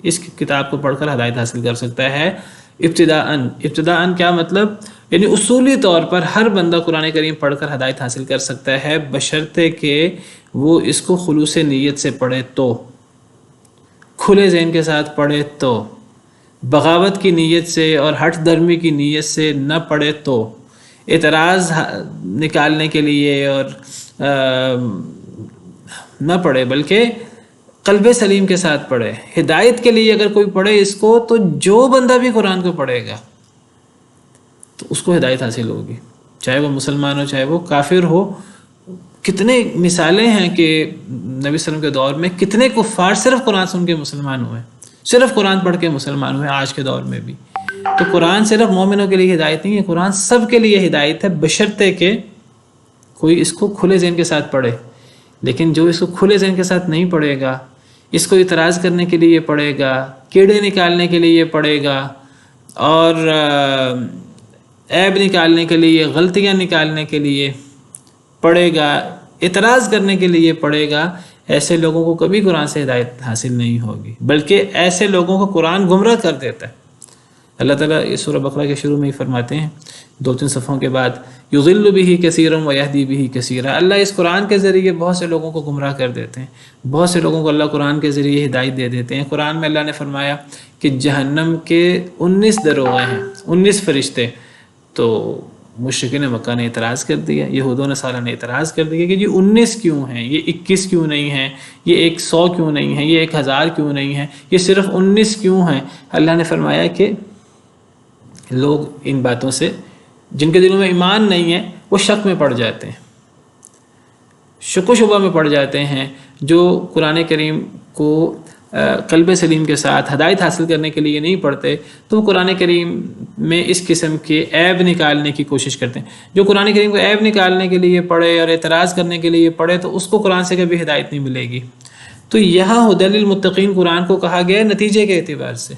اس کتاب کو پڑھ کر ہدایت حاصل کر سکتا ہے۔ ابتداءً کیا مطلب؟ یعنی اصولی طور پر ہر بندہ قرآن کریم پڑھ کر ہدایت حاصل کر سکتا ہے، بشرطے کہ وہ اس کو خلوص نیت سے پڑھے، تو کھلے ذہن کے ساتھ پڑھے، تو بغاوت کی نیت سے اور ہٹ درمی کی نیت سے نہ پڑھے، تو اعتراض نکالنے کے لیے اور نہ پڑھے، بلکہ قلب سلیم کے ساتھ پڑھے۔ ہدایت کے لیے اگر کوئی پڑھے اس کو، تو جو بندہ بھی قرآن کو پڑھے گا تو اس کو ہدایت حاصل ہوگی، چاہے وہ مسلمان ہو چاہے وہ کافر ہو۔ کتنے مثالیں ہیں کہ نبی صلی اللہ علیہ وسلم کے دور میں کتنے کفار صرف قرآن سن کے مسلمان ہوئے، صرف قرآن پڑھ کے مسلمان ہوئے، آج کے دور میں بھی۔ تو قرآن صرف مومنوں کے لیے ہدایت نہیں ہے، قرآن سب کے لیے ہدایت ہے، بشرطے کہ کوئی اس کو کھلے ذہن کے ساتھ پڑھے۔ لیکن جو اس کو کھلے ذہن کے ساتھ نہیں پڑھے گا، اس کو اعتراض کرنے کے لیے پڑھے گا، کیڑے نکالنے کے لیے پڑھے گا، اور عیب نکالنے کے لیے، غلطیاں نکالنے کے لیے پڑھے گا، اعتراض کرنے کے لیے پڑھے گا، ایسے لوگوں کو کبھی قرآن سے ہدایت حاصل نہیں ہوگی، بلکہ ایسے لوگوں کو قرآن گمراہ کر دیتا ہے۔ اللہ تعالیٰ اس سورہ بقرہ کے شروع میں ہی فرماتے ہیں 2-3 صفحوں کے بعد یضل بہ کثیرا ویہدی بہ کثیرا، اللہ اس قرآن کے ذریعے بہت سے لوگوں کو گمراہ کر دیتے ہیں، بہت سے لوگوں کو اللہ قرآن کے ذریعے ہدایت دے دیتے ہیں۔ قرآن میں اللہ نے فرمایا کہ جہنم کے 19 دروغے ہیں، 19 فرشتے۔ تو مشرکین مکہ نے اعتراض کر دیا، یہود و نصارہ نے اعتراض کر دیا کہ جی 19 کیوں ہیں، یہ 21 کیوں نہیں ہیں، یہ 100 کیوں نہیں ہیں، یہ 1000 کیوں نہیں ہیں، یہ صرف 19 کیوں ہیں؟ اللہ نے فرمایا کہ لوگ ان باتوں سے، جن کے دلوں میں ایمان نہیں ہے، وہ شک میں پڑ جاتے ہیں، شک و شبہ میں پڑ جاتے ہیں، جو قرآن کریم کو قلب سلیم کے ساتھ ہدایت حاصل کرنے کے لیے نہیں پڑھتے تو وہ قرآن کریم میں اس قسم کے عیب نکالنے کی کوشش کرتے ہیں. جو قرآن کریم کو عیب نکالنے کے لیے پڑھے اور اعتراض کرنے کے لیے پڑھے تو اس کو قرآن سے کبھی ہدایت نہیں ملے گی. تو یہاں ہدی للمتقین قرآن کو کہا گیا نتیجے کے اعتبار سے،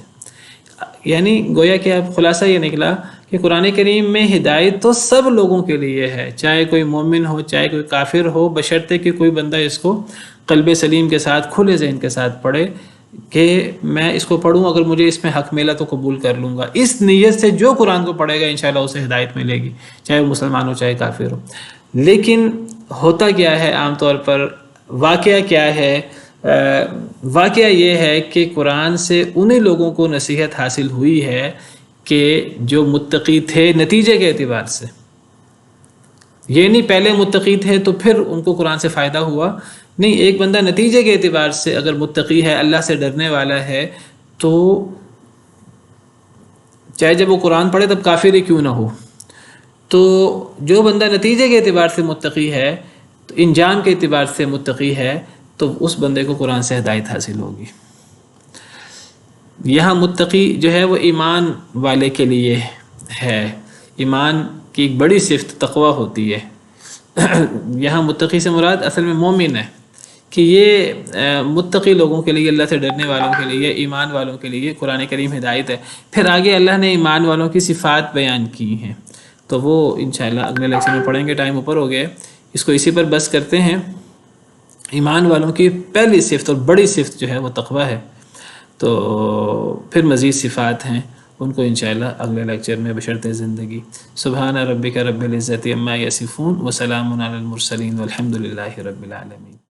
یعنی گویا کہ اب خلاصہ یہ نکلا کہ قرآن کریم میں ہدایت تو سب لوگوں کے لیے ہے، چاہے کوئی مومن ہو چاہے کوئی کافر ہو، بشرطے کہ کوئی بندہ اس کو قلب سلیم کے ساتھ کھلے ذہن کے ساتھ پڑھے کہ میں اس کو پڑھوں، اگر مجھے اس میں حق ملا تو قبول کر لوں گا. اس نیت سے جو قرآن کو پڑھے گا انشاءاللہ اسے ہدایت ملے گی، چاہے وہ مسلمان ہو چاہے کافر ہو. لیکن ہوتا کیا ہے عام طور پر، واقعہ کیا ہے؟ واقعہ یہ ہے کہ قرآن سے انہی لوگوں کو نصیحت حاصل ہوئی ہے کہ جو متقی تھے نتیجے کے اعتبار سے. یہ نہیں پہلے متقی تھے تو پھر ان کو قرآن سے فائدہ ہوا، نہیں، ایک بندہ نتیجے کے اعتبار سے اگر متقی ہے، اللہ سے ڈرنے والا ہے، تو چاہے جب وہ قرآن پڑھے تب کافر ہی کیوں نہ ہو، تو جو بندہ نتیجے کے اعتبار سے متقی ہے، تو انجام کے اعتبار سے متقی ہے، تو اس بندے کو قرآن سے ہدایت حاصل ہوگی. یہاں متقی جو ہے وہ ایمان والے کے لیے ہے، ایمان کی ایک بڑی صفت تقوی ہوتی ہے. یہاں متقی سے مراد اصل میں مومن ہے، کہ یہ متقی لوگوں کے لیے، اللہ سے ڈرنے والوں کے لیے، ایمان والوں کے لیے قرآن کریم ہدایت ہے. پھر آگے اللہ نے ایمان والوں کی صفات بیان کی ہیں، تو وہ انشاءاللہ اگلے لیکچر میں پڑھیں گے. ٹائم اوپر ہو گیا، اس کو اسی پر بس کرتے ہیں. ایمان والوں کی پہلی صفت اور بڑی صفت جو ہے وہ تقوی ہے. تو پھر مزید صفات ہیں، ان کو انشاءاللہ اگلے لیکچر میں بشرط زندگی. سبحان ربک رب العزت عما یصفون وسلام علی المرسلین والحمد للہ رب العالمین.